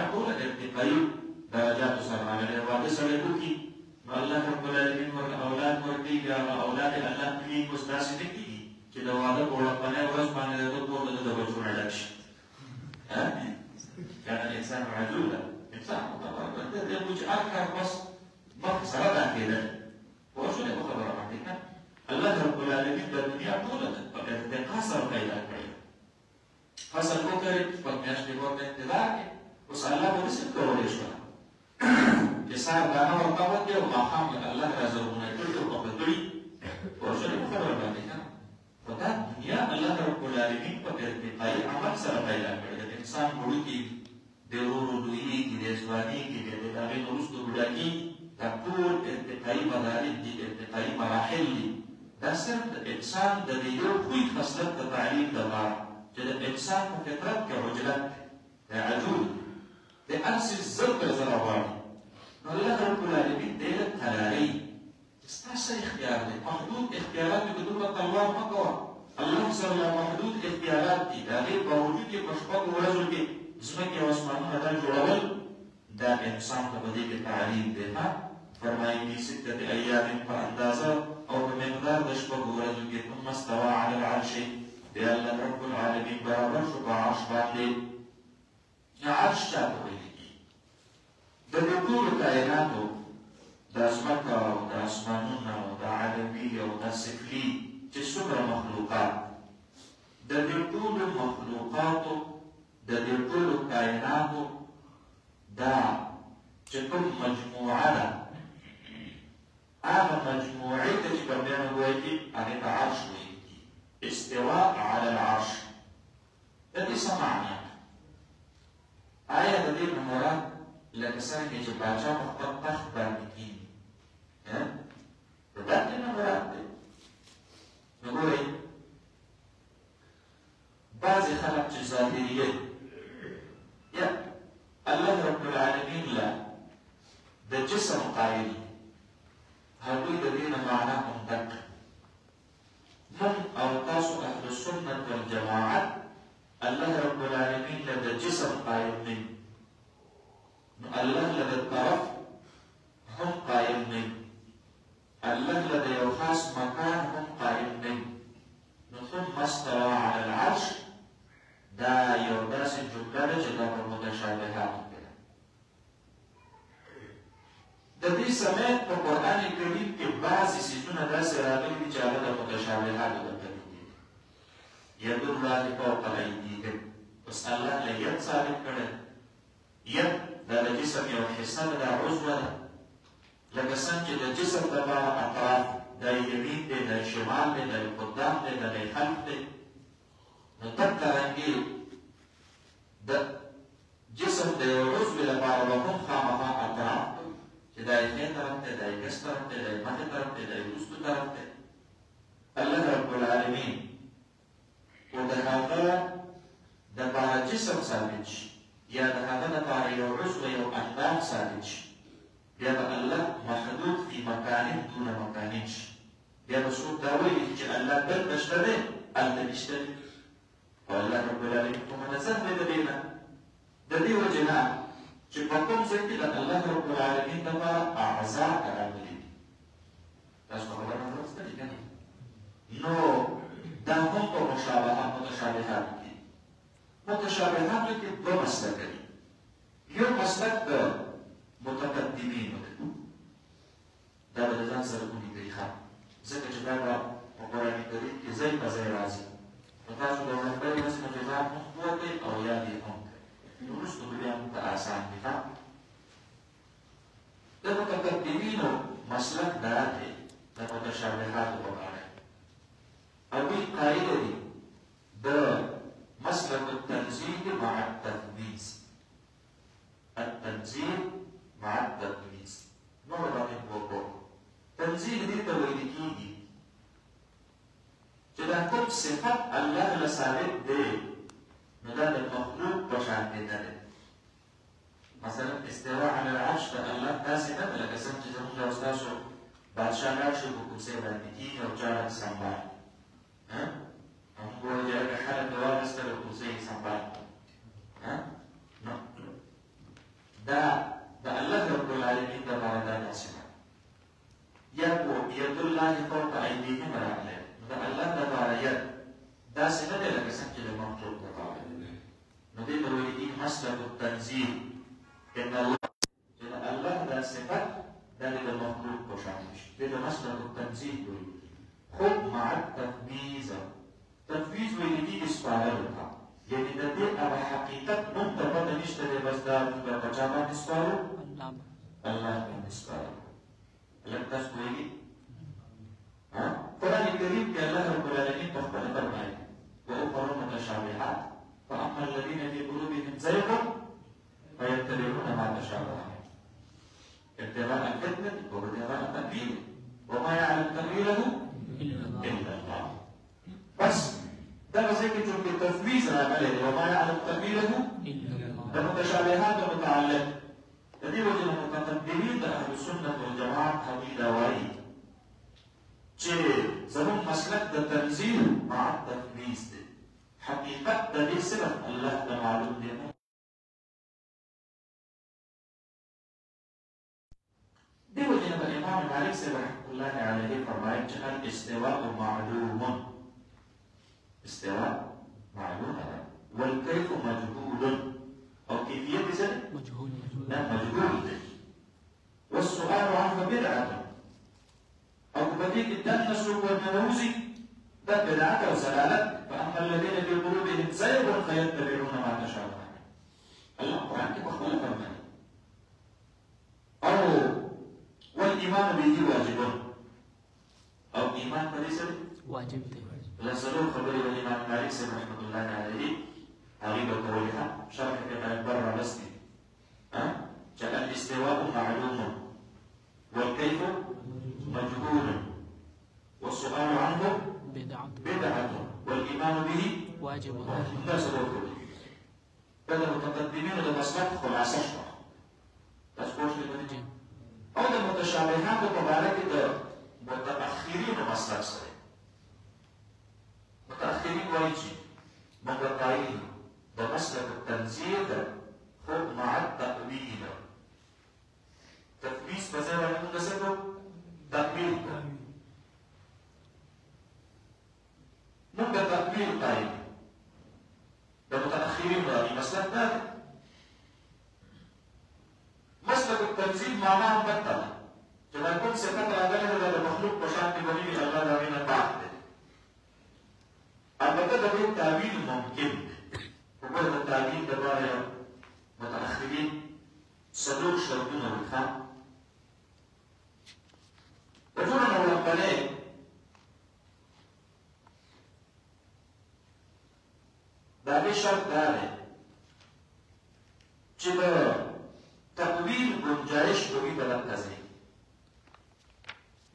Speaker 1: رب العالمین ورته اولاد ورکړي هغه اولاد الله پرېږدي اوس داسې نه کېږي چې د واده په وړاندې ورځ باندې د ده کور د بچو نه ډک شي كان الإنسان عجولا إنسان يقول أكثر بس مقصرة كده وشو اللي بخبر عنك الله رب العالمين بالدنيا طولت فقد قصر كيدا كيدا فصل بكرة فقمياش بقوة انتظارك وصل الله ونسل كوريش كسار دانا وقوة وما حامل الله رزقنا كل وقبضي وشو اللي بخبر عنك فقد الدنيا الله رب العالمين فقد قيد عمل سر كيدا كيدا إنسان بلوكي دورو دوی کی دیسوانی کی دیداری نورستو بلاکی تقول ارتقائی مدارج دی ارتقائی مراحل دی دا صرف دا انسان دا دیو خوی خصلت دا تعلیم دا بار چه دا انسان کو فطرت کا عجلت دا عجول دا ارسی الزرق زرابانی نو اللہ رب العالمین دیلت تلالی استاسا اختیار دی محدود اختیارات بدون تلوار مکوا اللہ صلی اللہ محدود اختیارات دی دا غیر باوجود یہ مشبق ورزل کی زمکی و اسمانون دا جوڑول دا انسان کا بدی کے تعلیم دینا فرمائی کی ستت ایام پا اندازہ او بمقدار دشبه ورزو کی ثم استوى على العرش دی اللہ رب العالمین برابر شو با عرش باندے یا عرش چاہتا ہوئی لگی دا دکور کائناتو دا زمکا و دا اسمانون و دا علوی و دا سفلی چه سمر مخلوقات دا دکور مخلوقاتو دا دکور کائناتو دا چکم مجموعه دا آغا مجموعه تجبر بيانا بويتي آغا عرش ويتي استواء على العرش دا دي سمعنا آية دا دي مراد لكسان كي جباجا مختب تخت بانكين دا دي مراد دي نقول ايه بعضي خلق ظاهرية يا الله رب العالمين لا ده جسم قائل هدوی د دې معنا هم دک من او تاسو اهل السنه والجماعت الله رب العالمین له جسم قائم نه نو الله له طرف هم قائم نه الله له یو خاص مکان هم قائم نه نو ثم استوى على العرش دا یو داسې جمله ده چې دا په متشابهات د دې سمات په قران کریم کې بعضی سيزونه داسې راغلي دي چې هغه د متشابهات په توګه دي ید الله فوق الايديهم بس الله له ید ثابت کړي ید د جسم یو حصه ده عضو ده لکه څنګه چې د جسم د اطراف د یمین دی د شمال دی د قدام دی د خلف دی نو تکرانګي د جسم د عضو لپاره هم خامخا اطراف چې دا یې طرف ته دا یې طرف ته دا یې مخه طرف ته دا یې وروسته طرف ته الله رب العالمین او د هغه دپاره جسم ثابت شي یا د هغه دپاره یو عضو یو اندام ثابت شي بیا به الله محدود فی مکان دون مکان شي بیا به څوک دا وایي چې الله دلته شته دی هلته نشته دی او الله رب العالمین خو منزه دی د دې نه د دې وجې نه چې په کوم ځای کې د الله رب العالمین دپاره اعضاء راغلي دي تاسو خبره نه راوستلې دي که نه نو دا هم په متشابهاتو کې متشابهاتو کې دوه مسلکه دي یو مسلک د متقدمینو دی دا به د ځان سره ولیکئ ښه ځکه چې دا به په قرآن کریم کې ځای په ځای راځي نو تاسو د لومړۍ ورځې مجازات هم وکړئ او یاد یې هم وروسته به بیا موږ ته اسان دي ښه د متقدمینو مسلک دا دی د متشابهاتو په اړه هغوی قایل دي د مسلک التنزیل مع التثبیت التنزیل مع التثبیت نور باندې وکړو تنزیل دې ته ویل کېږي چې دا کوم صفت الله له ثابت دی نو دا د مخلوق په شان دی نه دی مثلا استواء على العرش د الله داسې نه ده لکه څنګه چې زموږ او ستاسو بادشاه راشي په کوڅې باندې کېږي او چا راته سنبالي موږ وایو چې هغه خلک یې واخیستل او کوڅې یې سنبالي نو دا د الله رب العالمین دپاره دا داسې نه مسلك التنزيل إن الله دا صفات دا للمخلوق وشعبش ده مسلك التنزيل خب مع التفويض تفويض ويدي إسفارها يعني ده دي على حقيقة منتبه نشتري بس دا بجامع إسفاره الله من إسفاره لم تسويه قرآن الكريم قال الله رب العالمين تخبر فرمائه وأخرى متشابهات فأما الذين في قلوبهم زيغ فيتبعون ما تشابه ابتغاء الفتنة وابتغاء التأويل وما يعلم تأويله إلا الله بس ده زي كتب التفويض عليه وما يعلم تأويله ده متشابهات ومتعلق الذي وجد المتقدمين أهل السنة والجماعة حقيقة وعيد زمون مسلك ده تنزيل مع التفويض حقيقة ده دي صفة الله ده معلوم دي دي وجد الإمام مالك رحمه الله عليه فرمائه الاستواء معلوم استواء معلوم والكيف مجهول أو كيفية ذلك مجهول لا مجهول والسؤال عنه بدعة أو بديك الدنس والمنوزي ده بدعة وزلالة فأما الذين في قلوبهم زيغ فيتبعون ما تشابه الله القرآن كيف أخبر فرمائه أو والإيمان به واجب أو إيمان فليس واجب لا سلوك خبري والإمام مالك رحمه الله عليه عريبة قولها شرح كما يبرر لسني جاء الاستواء معلوم والكيف مجهول والسؤال عنه بدعة والإيمان به واجب لا سلوك بدل المتقدمين لمسلك خلاصة شرح تذكرش لبنجي أو المتشابهات المباركة متأخرين مسلك سري متأخرين ويجي مقطعين ده مسلك التنزيل خذ مع التأويل تفويض مثلا يكون جسده تأويل نبدأ تأويل طيب ده متأخرين ويجي مسلك ذلك مسلك التنزيل معناه مبتلة كما يكون صفات هذا المخلوق وشأن بني الله من البعض البته ده التأويل ممكن وقلت التأويل ده بقى متأخرين صدوق شرطون والخام وجونا ولقناه ده بشرط داره جبا تأويل گنجائش دوی بلد تزی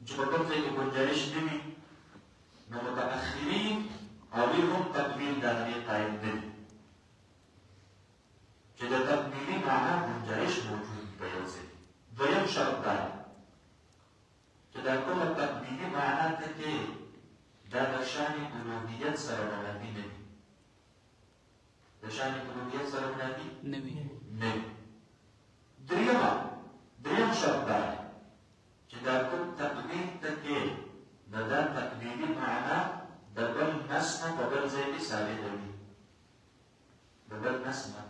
Speaker 1: جبا تطلق گنجائش دوی متأخرين أولهم تأويل داخلي قائم دل جدا تأويلي معناه گنجائش موجود بيوزي دویم شرط دار جدا كل تأويلي معناه تكي دا دشان ألوهيت سرمنافي نبي دشان ألوهيت سرمنافي نبي دريم شرط دار جدا كل تأويل تكي دا تأويلي معناه دبل نسمة دبل زيتي ثابت دي دبل نسمة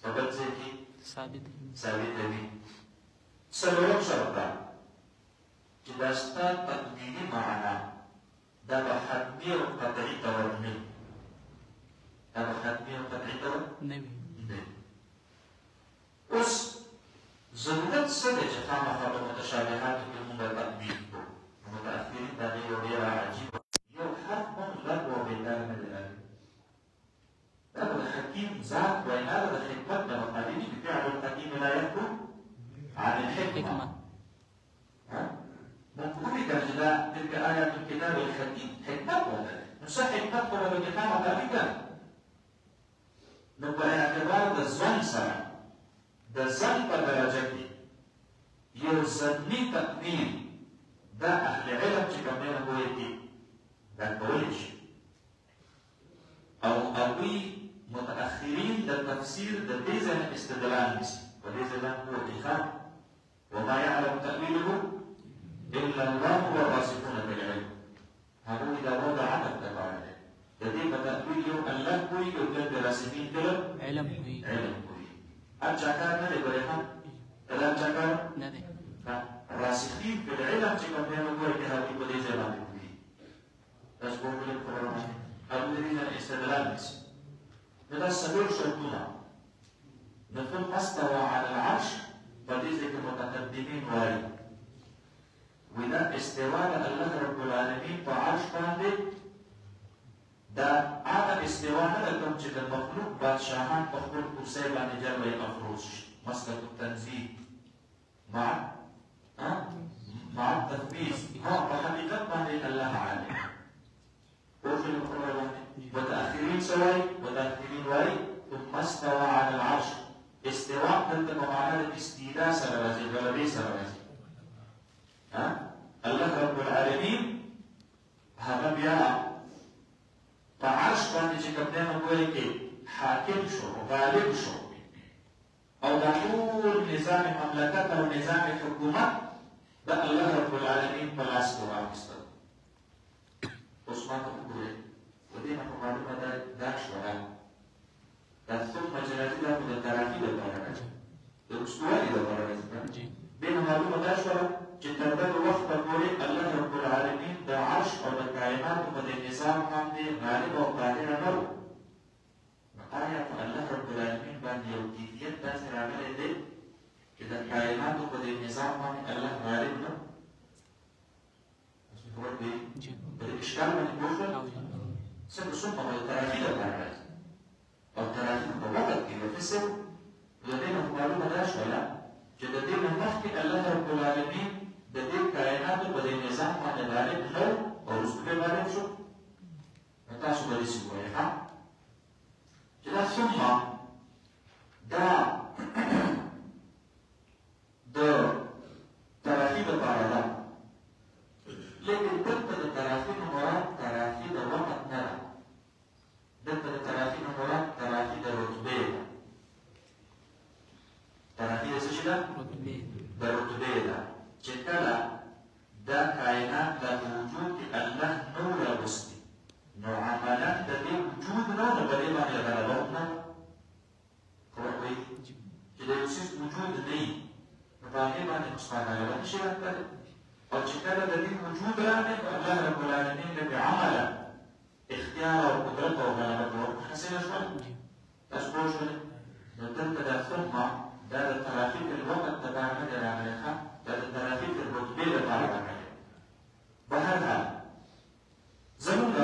Speaker 1: دبل زيتي ثابت دي سلوك شرطا جدا استا تأويلي معناه دا بحتمي وقطعي تورمي دا بحتمي وقطعي تورمي اس ضرورت سده جخام خبر متشابهات في المتأويل متأخرين دا دي عجيب حرف من لغو بالله من الآن هذا الحكيم ذات وإن هذا الحكمة مقالين بفعل الحكيم لا يخرج عن الحكمة مقولي كالجلاء تلك آيات الكتاب الحكيم حكمة ولا نصح حكمة ولا بجحامة ذلك نبقى اعتبار ده الزن سنة ده الزن بدرجتي يوزني تأمين ده أهل علم تكمين هو يدي dan boleh أو متأخرين للتفسير ليس الاستدلال وليس له اتخاذ وما يعلم تأويله إلا الله والراسخون في العلم هذا إذا وضع التفاعل jadi pada video Allah pun juga berasal dari ilmu هر چا کار نه دی ګورې ښه دا هر چا کار
Speaker 2: نه دی
Speaker 1: راسخین فی العلم چې کوم دی نو ګورې کې هغوی په دې ځای باندې پوهېږي تاسو پوهېږئ خبره باندې هغوی د دې نه استدلال نیسي نو دا څلور شرطونه نو ثم استوى على العرش په دې ځای کې متقدمین وایي وی دا استوا د الله رب العالمین په عرش باندې دا هغه استوا نه ده کوم چې د مخلوق بادشاهان په خپل کرسۍ باندې جلوه افروز شي مسلک التنزیه مع التثبیت په حقیقت باندې الله عالم پوه شئ په خبره باندې متأخرین څه وایي متأخرین وایي ثم استوى على العرش استواء دلته په معنا د استیلا سره راځي غلبې سره راځي الله رب العالمین هغه بیا په عرش باندې چې کوم دی نو ګورئ کې حاکم شو غالب شو او دا ټول نظام مملکت او نظام حکومت د الله رب العالمین په لاس کې واخیستل اوس ما ته وګورئ په دې نه په معلومه دا شوه دا ثم جلالي دا د تراکي لپاره راځي د استوالي لپاره راځي دې نه معلومه دا شوه چې تر دغه وخته پورې الله رب العالمین د عرش او د کائناتو په دې نظام باندې غالب او قادر نه و آیا په الله رب العالمین باندې یو کیفیت داسې راغلی دی چې د کائناتو په دې نظام باندې الله غالب نه په دې اشکال باندې پوه شول څنګه څومره د تراکي لپاره راځي او تراکي په وخت کې د فسر د دې نه معلومه دا شوله چې د دې نه مخکې الله رب العالمین د دې کائناتو په دې نظام باندې غالب نه او وروسته غالب شو نو تاسو به داسې ووایئ ښه چې دا ثم دا د تراخي لپاره ده لیکن دلته د تراخي نه مراد تراخي د وخت نه ده دلته د تراخي نه مراد تراخي د رتبې ده تراخي د څه شي ده د رتبې ده چې کله دا کائنات د وجود کې الله نو راوستي نو عملاً د دې وجود نه نو په دې باندې غلبه وکړه خبره کوئ چې د یو څیز وجود نه وي نو په هغې باندې خصوصا غلبه نشي راتللی او چې کله د دې وجود راغی نو الله رب العالمین له بعمله اختیار او قدرت او غلبه ورکړه حاصله شوه تاسو پوه شولې نو دلته دا ثم دا د تراخي په الوقت لپاره نه دی راغلی ښه دا د تراخي په رتبې لپاره راغلی بهرحال زمونږ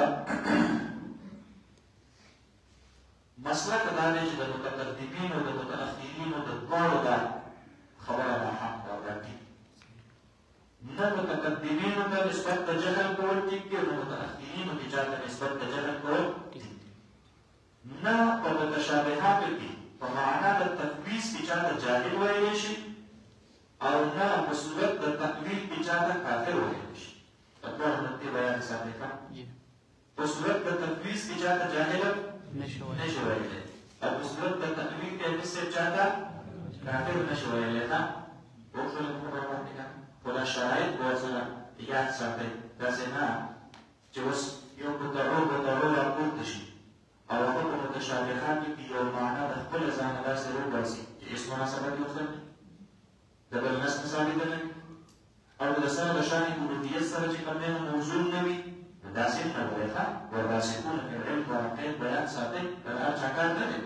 Speaker 1: مسلک دا دی چې د متقدمینو د متأخرینو د دواړو دا خبره دا حق ده او دا ټیک نه متقدمینو ته نسبت د جهل کول ټیک دي او نه متأخرینو کې چا ته نسبت د جهل کول ټیک دي نه په متشابهاتو کې په معنا د تفویض کې چا ته جاهل ویلی شي او نه په صورت د تأویل کې چا ته کافر ویلی شي په دواړو نقطې بیان ساتئ ښه په صورت د تفویض کې چا ته جاهل نشي ویلی او په صورت د تأویل کې هیڅ چا ته کافر نشي ویلی ښه پوه شولې په خبره باندې ښه خو دا شرایط به ورسره یاد ساتئ داسې نه چې اوس یو بتړو راپورته شي او هغه په متشابهاتو کې یو معنا د خپله ځانه داسې روباسي چې هېڅ مناسبت یې ورسره د بل نس نه ثابته نه وي او د سره د شان الوهیت سره چې کوم دی موضوع نه وي نو داسې نه وایي ښه والراسخون فی العلم واقعیت بیان ساتئ دا د هر چا کار نه دی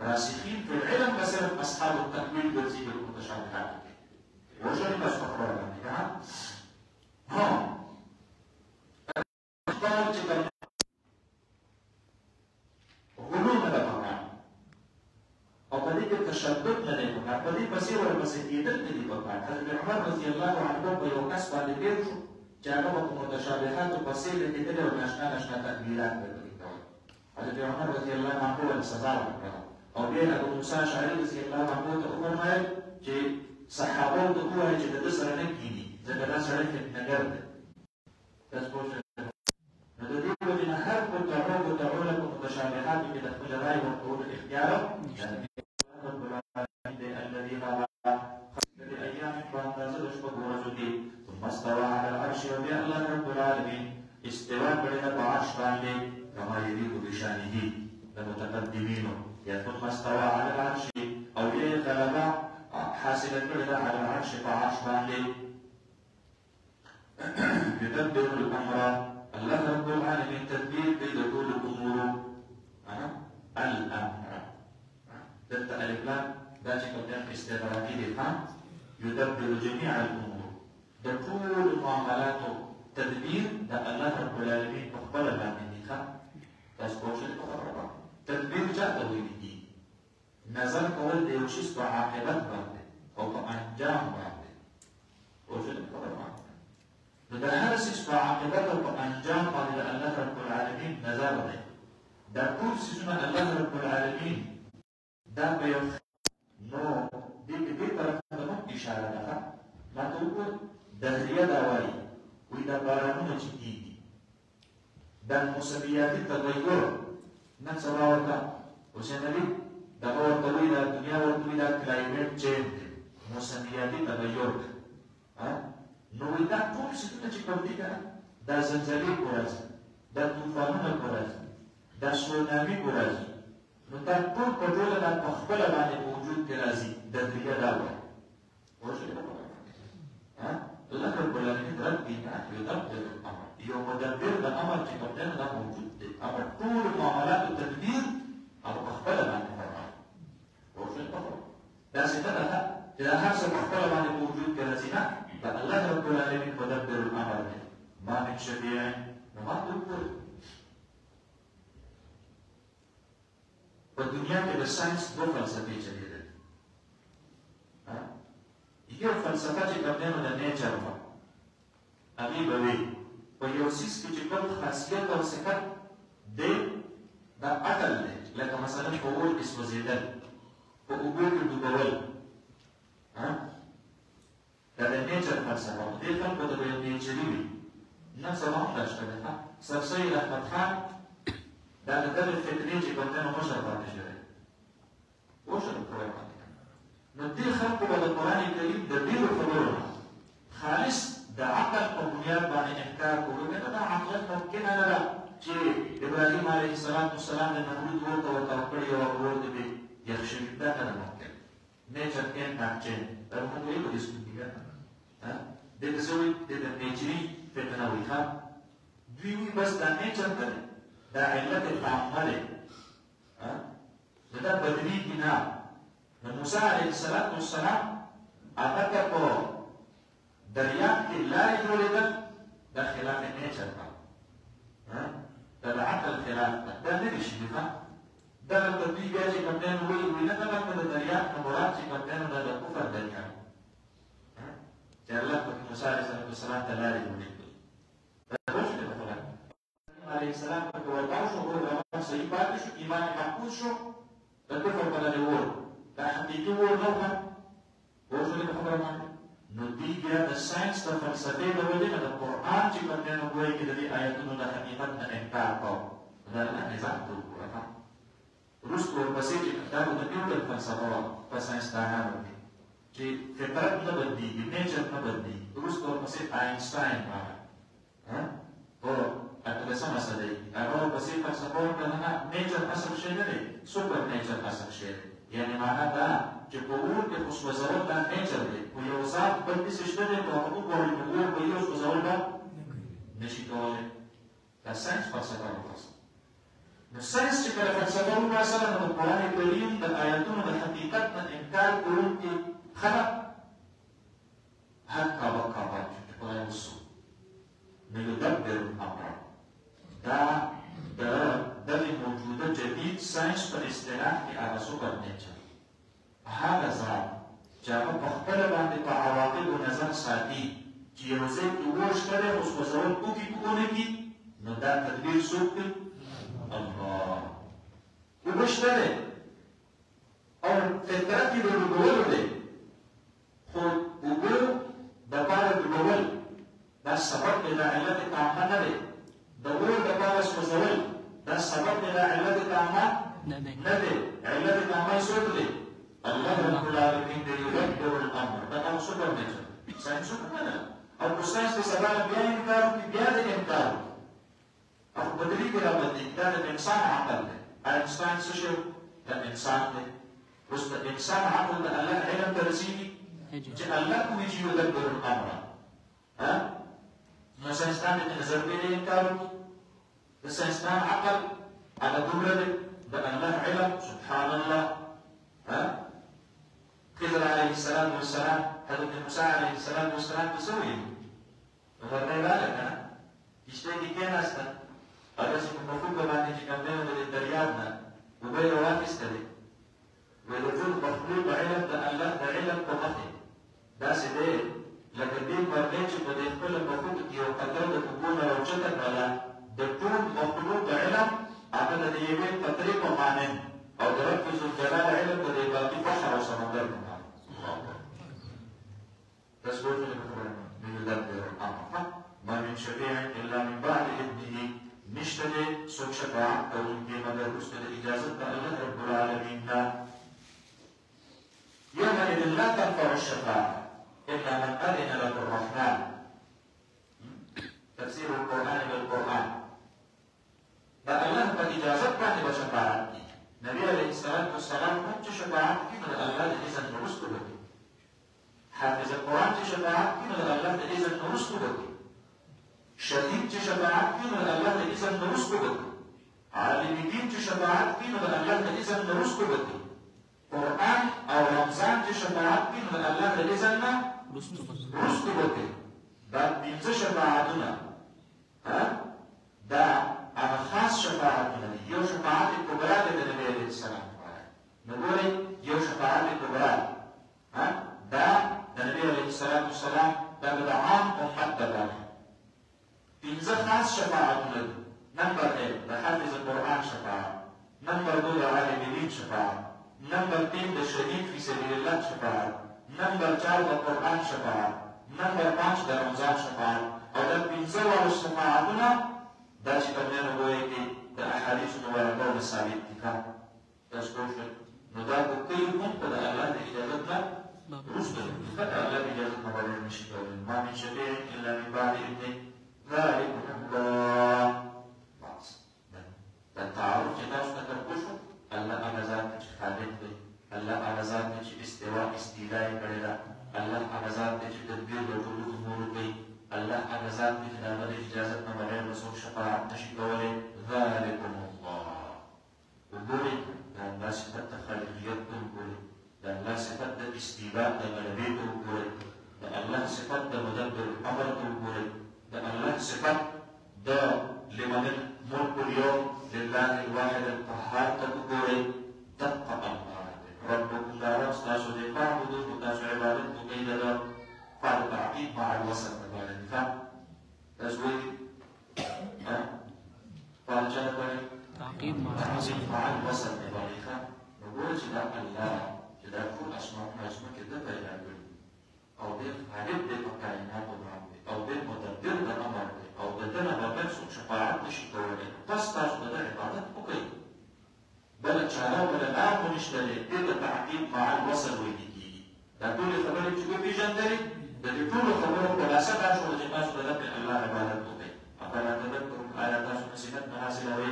Speaker 1: راسخین فی العلم به صرف اصحاب التأویل ګرځي د متشابهاتو کې وژنې بس په خبره باندې ښه چې غلو نه ده پکار او په دې کې تشدد نه دی پکار په دې پسې ورپسې کېدل نه دي پکار حضرت عمر رضی الله عنه په یو کس باندې تېر شو چې هغه په متشابهاتو پسې لګېدلی او ناشنا تأویلات به پکې کول حضرت عمر رضی الله عنه ورته سزا ورکړه او بیا یې ابو موسی اشعري رضی الله عنه ته وفرمایل چې صحابو ته ووایي چې د ده سره نه کېني ځکه دا سړی فتنهګر دی تاسو پوه شئ نو د دې وجې نه هر بتړو له په متشابهاتو کې د خپل رایې ورکولو اختیار رب العالمین دی الذي هغه خلق الایام په اندازه د شپږو ورځو کې ثم استوى على العرش او بیا الله رب العالمین استوا کړې ده په عرش باندې کما یلیق بشانه د متقدمینو یا ثم استوى على العرش او بیا غلبه حاصله کړې ده على العرش په عرش باندې. يدبر الامر، الله رب العالمين تدبير کوي د ټولو امورو. الامر دلته الف لام دا چې کوم ځای استغراقي دي يدبر جميع الامور، د ټولو معاملاتو تدبیر د الله رب العالمین په خپله باندې دي. تاسو پوه شئ تدبیر چاته ویل کېږي؟ نظر کول د یو شي په عاقبت باندې او په انجام باندې. پوه شئ نو د هر څه په عاقبت او په انجام باندې د الله رب العالمین نظر دی. دا ټول څیزونه الله رب العالمین دا په یو نو دې طرف ته مو اشاره ده. ما ته وګور دهریه دا وایي وایي دا بارانونه چې کېږي دا موسمیاتي تغیر نن سبا ورته حسین علي دغه ورته وایي دا دنیا ورته وایي دا کلایمیټ چینج دی، موسمیاتي تغیر. نو وایي دا ټول څیزونه چې کوم دي که نه دا زلزلې کو راځي، دا طوفانونه کو راځي، دا سونامي کو راځي، نو دا ټول په ټوله دا په خپله باندې په وجود کې راځي. دهریه دا وایي الله رب العالمین رب بنا يدبر الامر، یو مدبر د امر چې کوم دی دا موجود دی. امر ټول معاملاتو تدبیر او په خپله باندې فرمایي. داسې نه ده چې دا هر څه په خپله باندې په وجود کې راځي، نه دا الله رب العالمین مدبر الامر دی. ما من شفیع نو ما ته وګورئ په دنیا کې د ساینس دوه فلسفې چلېدلې. یو فلسفه چې کوم دی نو د نیچر وه، هغې به وایي په یو څیز کې چې کوم خاصیت او صفت دی دا عقل دی، لکه مثلا په اور کې سوځېدل، په اوبو کې ډوبول. دا د نیچر فلسفه وه. دې خلکو ته به یو نیچري وي. نن سبا هم دا شته دی. سر سید احمد خان دا د دغې فطرې چې کوم دی نو مشر پاتې شوی. پوه شوې پوهه باندې نو دې خلکو به د قرآن کریم د ډېرو خبرو نه خالص د عقل په بنیاد باندې انکار کوو. کنه دا عقل ممکنه نه ده چې ابراهیم علیه السلام د نمرود اور ته ورته کړی او اور ته به یخ شوي. دا نه ده ممکن. نیچر کین ناٹ چینج. دا موږ وایو په دې سکول کې دې ته څه وایي؟ دې ته نیچري فتنه وایي. دوی وایي بس دا نیچر نه دی، دا علت عامه دی، دا بدلیږي نه. نو موسی علیه السلام هغه ته په دریاب کې لارې جوړېدل، دا خلاف نیچر ده، دا د عقل خلاف ده، دا نه دي شوي. دغه ته دوی بیا چې کوم دی نو وایي نه دلته د دریاب نه مراد چې کوم دی نو دا د کفر دریاب چې الله پاک موسی علیه السلام ته لارې جوړې کړې. دا پوه شوې خبره؟ علیه السلام پکې ورتاو شو، اور روان صحیح پاتې شو، ایمان یې محفوظ شو، د کفر په دغې اور دا حقیقي اور نه وه. پوه شولې په خبره باندې؟ نو دوی بیا د ساینس د فلسفې له وجې نه د قرآن چې کوم دی نو ګویا کې د دې آیتونو د حقیقت نه انکار کوو. دا الله نظام ته وګوره. وروسته ورپسې چې دا د نیوټن فلسفه وه په ساینسدانانو کې چې فطرت نه بدلېږي، نیچر نه بدلېږي. وروسته ورپسې آینسټاین راغی په 18مه صدۍ کې. هغه ورپسې فلسفه وکړه نه نیچر اصل شی نه دی، سوپر نیچر اصل شی دی. یعنې معنا دا چې په اور کې خو سوځول دا نیچر دی، خو یو ذات بل داسې شته دی که هغه وګورئ نو اور به یو سوځول به نه شي کولی. دا ساینس فلسفه وباسه. نو ساینس چې کله فلسفه وباسله نو د قرآن کریم د آیاتونو د حقیقت نه انکار کوونکي خلک هکا بکا باندې چې خدای وسو نو یدبر الامر. دا د دغې موجوده جدید ساینس په اصطلاح کې هغه سوپر نیچر، هغه ذات چې هغه په خپله باندې په عواقبو نظر ساتي چې یو ځای کې اور شته دی خو سوځول وکړي که ونه کړي، نو دا تدبیر څوک کوي؟ الله. اوبه شته دی او فطرت یې د ډوبولو دی، خو اوبه دپاره ډوبول دا سبب دی، دا علت تامه نه دی. د اور دپاره سوځول دا سبب دی، دا علت تامه نه دی. علت تامه څوک دی؟ الله رب العالمین دی. یدبر الامر. دا هغه سوپر نیچر ساینسونه نه ده. او که ساینس د سبا نه بیا انکار وکړي بیا د انکار وکړي او بدلېږي رابدلېږي. دا د انسان عقل دی. آینسټاین څه شی؟ دا انسان دی. اوس د انسان عقل د الله علم ته رسېږي چې الله کوم چې يدبر الامر نو ساینسدان د نظریې انکار وکړي د ساینسدان عقل على دومره د الله علم سبحان الله خضر عليه السلام والسلام حضرت موسى عليه السلام والسلام بسوي غرني بالك يشتكي كان استا هذا شيء المفروض بعد يجي كمان للدريابنا وبين واقستلي ولوجود مخلوق علم ده الله ده علم بمخي ده سيدي لكن دين برنيش بده يخبر المفروض يو قدر ده تكون لو شتك على ده كون مخلوق علم عمل ده يبين تطريق ومعنى او ده رب ذو الجلال علم ده يبقى في بحر وسمندر تسبوت المفروض من يدبر الامر ما من شفيع الا من بعد اذنه نشتري سوق شفاعة او انتي مدر رسل اجازة الله رب العالمين يومئذ لا تنفع الشفاعة إلا من أذن له الرحمن. تفسير القرآن بالقرآن. فالله قد إجازتنا بشفاعة. النبي عليه الصلاة والسلام كنت شفاعة كما الله إذا نرسل به. حافظ القرآن شفاعة كما الله إذا نرسل به. شهيد شفاعة كما الله إذا نرسل به. عالم دين شفاعة كما الله إذا نرسل به. قرآن او رمضان چې شفاعت کوي نو الله د دې ځنه رستو وکړي دا پنځه شفاعتونه دا هغه خاص شفاعتونه دي یو شفاعت کبرا د نبی علیه السلام نو ګورئ یو شفاعت کبرا دا د نبی علیه السلام دا د عام امت دپاره پنځه خاص شفاعتونه دي نمبر 1 د حافظ القرآن شفاعت نمبر 2 د عالم دین شفاعت نمبر 3 د شهید فی سبیل الله شفاعت نمبر 4 د قرآن شفاعت نمبر 5 د رمضان شفاعت او د پنځه واړو شفاعتونه دا چې په دې وایي کې د احادیثو مبارکو ثابت دي تاسو ټول نو دا په کله هم په الله د اجازه نه وروسته فقط الله د اجازه نه باندې نشي کولای ما من شفیع الا من بعد اذنه ذلكم الله بس دا تعارف چې تاسو ته کوشو الله هغه ذات چې خالق دی الله هغه ذات چې استواء استیلاء کړی ده الله هغه ذات چې تدبیر د ټولو امور کوي الله هغه ذات چې د هغه اجازه نه بغیر رسول شفاعت نشي کولی ذلكم الله وګورئ د الله صفت د خالقیت ته وګورئ د الله صفت د استیلاء د غلبې ته وګورئ د الله صفت د مدبر الامر ته وګورئ د الله صفت د لمن الملك اليوم لله الواحد القهار تقولي دقة الله ربكم لا رأس دي فاعبدوا وتاسو عبادتكم كيدا لا فعل تعقيد مع الوسط مع الدفاع تزويد فعل جانب تعقيد مع الوسط مع الدفاع نقول جدا الله جدا كل أسماء حجمة كده بين أو دي غالب دي مكائنات ومعبد أو دي مدبر الأمر او ددنه بابل سوق شفاعت نشي کولای تاسو د عبادت وکړئ بل چاره بل لار نشته دې د تعقیب مع الوصل ویل کیږي دا ټول خبرې چې پیژندلې د دې ټول خبرو په لاسه تاسو د تاسو د الله عبادت وکړئ افلا تذكرون آيات تاسو نصیحت حاصله وي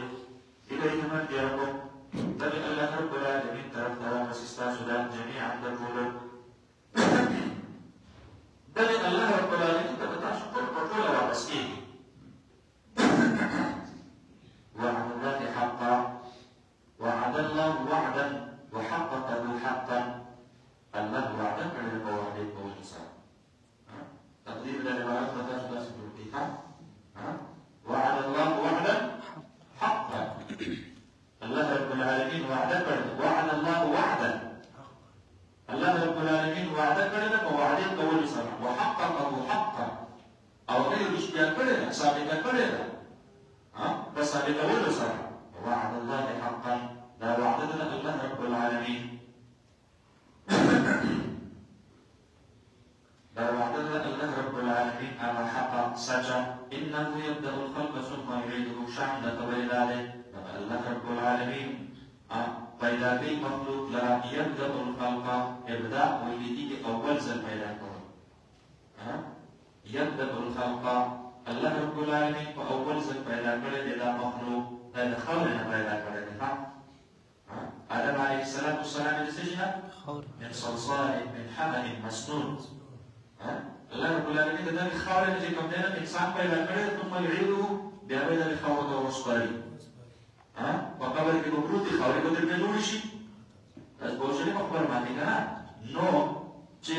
Speaker 1: الیه مرجعکم تبع الله رب العالمین طرف ته واسستاسو د جميعا د ټول بل الله رب العالمین ته تاسو ټول واپس کیږي وعد الله حقا وعد الله وعدا وحققه حقا الله وعدا بالمواعيد والحساب تقدير العبارات لا تناسب الاتفاق وعد الله وعدا حقا الله رب العالمين وعدا وعد الله وعدا الله رب العالمين وعدا كلنا مواعيد والحساب وحققه حقا او غير اشتياق كلنا ثابت كلنا بس هذه أول صراحة وعد الله حقا لا وعدنا الله رب العالمين لا وعدنا الله رب العالمين على حقا سجا إنه يبدأ الخلق ثم يعيده شعنا قبل ذلك الله رب العالمين پیدا کوي مخلوق لا يبدأ الخلق ابداء ويلدي أول ځل پیدا کوي يبدأ الخلق الله رب العالمین په اول ځل پیدا کړی دی دا مخلوق دا د خاورې نه پیدا کړی دی آدم عليه الصلاة والسلام السجن من صلصال من حمأ مسنون. الله رب العالمين د دې خاورې چې کوم دی انسان پیدا کړی ثم يعيده بیا به د خاورې ته وسپاري. په قبر کې به پروت وي، خاورې به درته جوړې شي. تاسو پوه شئ په خبره باندې که نه؟ نو چې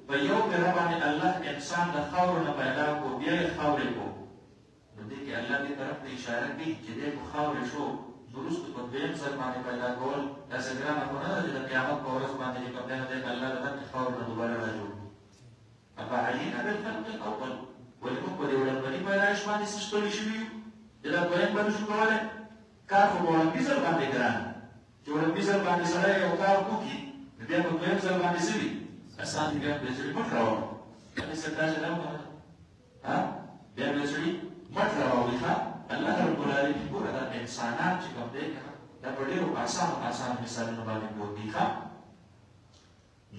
Speaker 1: په یو پېره باندې الله انسان د خاورو نه پیدا کړو بیا یې خاورې کړو، نو دې کې الله دې طرف ته اشاره کوي چې دی خو خاورې شو، وروسته په دویم ځل باندې پیدا کول داسې ګرانه خو نه ده چې د قیامت په ورځ باندې چې کوم دی نو دی الله د دغې خاورو نه دوباره راجوړ کړي. أفعلينا بالخلق الأول ولمقبل ولمبني بلاش باندې سشتولي شوي یو چې دا دویم به نشو کولی. کار خو په ولمبي ځل باندې ګران چې ولمبي ځل باندې سړی یو کار وکړي نو بیا په دویم ځل باندې څه وي اسان دي، بیا به سړي مټ راوړي. هسې داسې نه وه بیا به سړي مټ راوړي. الله رب العالمین ګوره دا انسانان چې کوم دی که دا په ډېرو اسانو مثالونو باندې پوه دي.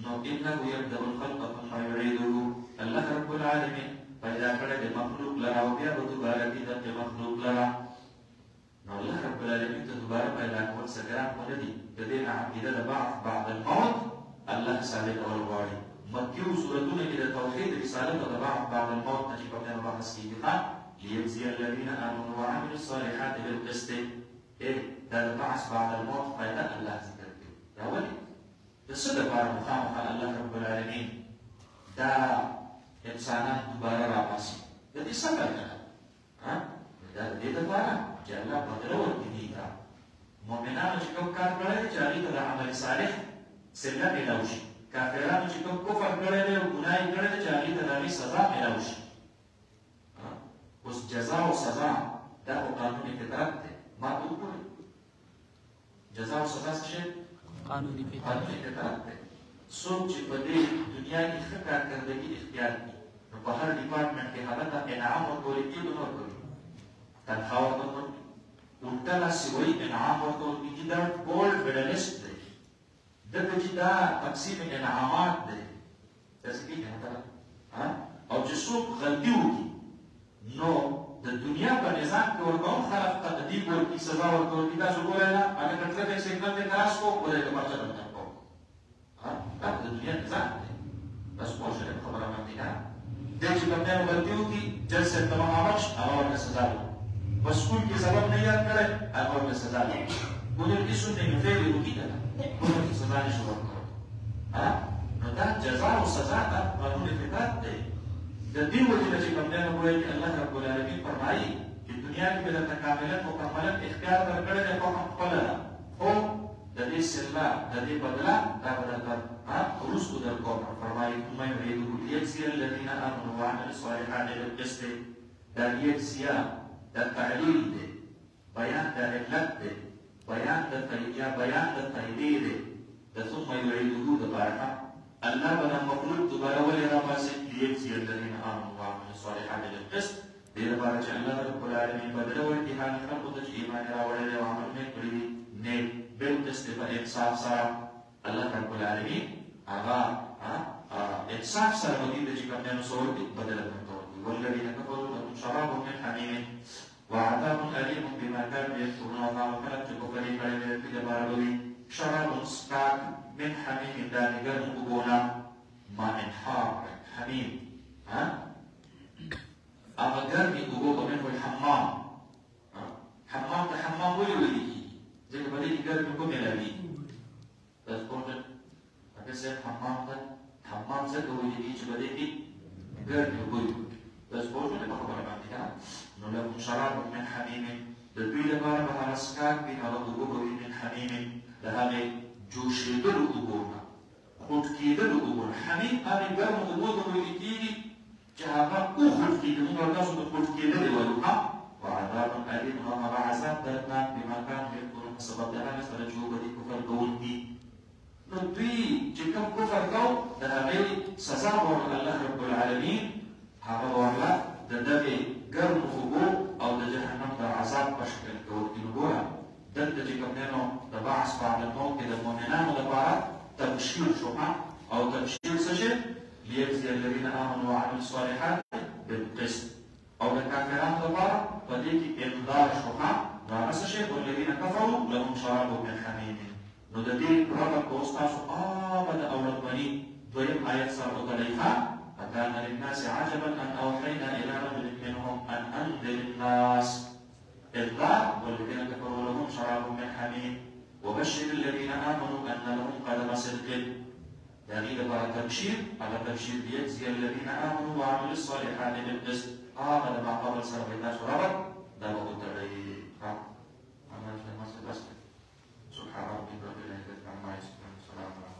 Speaker 1: نو إنه يبدأ الخلق ثم يعيده. الله رب العالمين پیدا کړی د مخلوق لره او بیا به دوباره کړي د مخلوق لره. نو الله رب العالمین ته دوباره پیدا کول څه ګران خو نه دي. د دې نه عقیده د بعد الموت الله ثابتول غواړي. مکیو سورتونه کې د توحید رسالت او د بعد الموت نه چې کوم دی بحث کېږي. ليجزي الذين آمنوا وعملوا الصالحات بالقسط. دا د بعث بعد الموت پیدا الله ذکر کوي. دا ولې؟ د څه دپاره مخامخا الله رب العالمین دا انسانان دوباره راباسي؟ د دې څه فایده ده؟ دا د دې دپاره چې الله بدله ورکړي دې ته. مؤمنانو چې کوم کار کړی دی چې هغې ته د عمل صالح صله میلاو شي. کافرانو چې کوم کفر کړی دی او ګناه یې کړی دی چې هغې ته د هغې سزا میلاو شي. اوس جزا او سزا دا خو قانون فطرت دی. ما ته وګورئ جزا او سزا څه شی؟ قانوني فطرت دی. څوک چې په دې دنیا کې ښه کارکردګي اختیار کړي نو په هر ډیپارټمنټ کې هغه ته انعام ورکول کېږي نه ورکوي، تنخوا ورته ورکوي، الټه داسې وایي انعام ورکول کېږي. دا ګولډ میډلیسټ دی، ځکه چې دا تقسیم انعامات دی. داسې کېږي نه. او چې څوک غلطي وکړي نو د دنیا په نظام کې ورته هم خلک تأدیب ورکړي، سزا ورکول کېږي. تاسو ګورئ نه هغه کټره دی سیګنل دی کراس کړو ودې ته پرچه درته کوو. دا د دنیا نظام دی. تاسو پوه شئ په خبره باندې که نه؟ دی چې کوم دی نو غلطي وکړي جج صاحب ته مخامخ شي هغه ورته سزا ورکړي. په سکول کې سبب نه یاد کړی هغه ورته سزا ورکړي. ګونر کې سنت یې فعل وکړي که نه ګونر کې سزا نشي ورکولی. نو دا جزا او سزا دا قانون فطرت دی. د دې وجې نه چې کوم دی نو ګورئ چې الله رب العالمین فرمایي چې دنیا کې به درته کاملا مکملا اختیار درکړی دی خو خپله ده، خو د دې صله د دې بدله دا به درته وروستو درکوم. فرمایي ثم يعيده ليجزي الذين آمنوا وعملوا الصالحات بالقسط. دا لیجزیه دا تعلیل دی، بیان د علت دی، بیان د تاییدې دی. د ثم يعيده دپاره الله به دا مخلوق دوباره ولې راباسي؟ ليجزي الذين آمنوا وعملوا الصالحات بالقسط. دې لپاره چې الله رب العالمین بدله ورکړي هغه خلکو ته چې ایمان یې راوړی دی او عملونه یې کړي دي نیک بالقسط په انصاف سره. الله رب العالمین هغه انصاف سره به دې ته چې کوم دی نو څه ورکړي؟ بدله درته ورکړي. والذین کفروا لهم شراب من حمیم وعذاب ألیم بما كانوا یکفرون. هغه خلک چې کفر یې کړی دی د دې لپاره به وي شراب څښاک من حمیم دا د ګرمو اوبو نه. ماء حار حمیم هغه ګرمې اوبو به منه الحمام. حمام ته حمام ولې ویل کېږي؟ ځکه په دې کې ګرمې اوبه میلاوېږي. تاسو پوه شئ؟ هغه صاحب حمام ته حمام ځکه ویل کېږي چې په دې کې ګرمې اوبه وي. تاسو پوه شئ په خبره باندې که نه؟ نو لهم شراب من حمیم د دوی لپاره به هغه څښاک وي، هغه اوبه به وي من حمیم د هغې جوشېدلو اوبو نه، خوټ کېدلو اوبو نه. حمیم هغې ګرمو اوبو ته ویل کېږي چې هغه وخوټ کېږي. موږ تاسو ته خوټ کېدلې وایو. وعذاب ألیم او هغه عذاب دردناک بما کانوا یکفرون په سبب د هغې سره چې وبه دي کفر کوونکي. نو دوی چې کوم کفر کو د هغې سزا به ورله الله رب العالمین هغه به ورله د دغې ګرمو اوبو او د جهنم د عذاب په شکل کې ورکړي. نو ګوره دلته چې کوم دی نو د بعث بعد الموت کې د مؤمنانو لپاره تبشیر شو. او تبشیر څه شی؟ ليجزي الذين آمنوا وعملوا الصالحات بالقسط. او د کافرانو لپاره په دې کې انذار شو. ناقص شيء والذين كفروا لهم شراب من حميم. نددي ربك وسطاس بدا أولاد بني ضيب آيات سرط عليها فكان للناس عجبا أن أوحينا إلى رجل منهم أن أنذر الناس إذ والذين كفروا لهم شراب من حميم وبشر الذين آمنوا أن لهم قدم صدق. يعني إذا تبشير على تبشير يجزي الذين آمنوا وعملوا الصالحات بالقسط. هذا ما قبل سرقنا شرابا لا بد عليه. سبحان ربك رب العزة عما يصفون.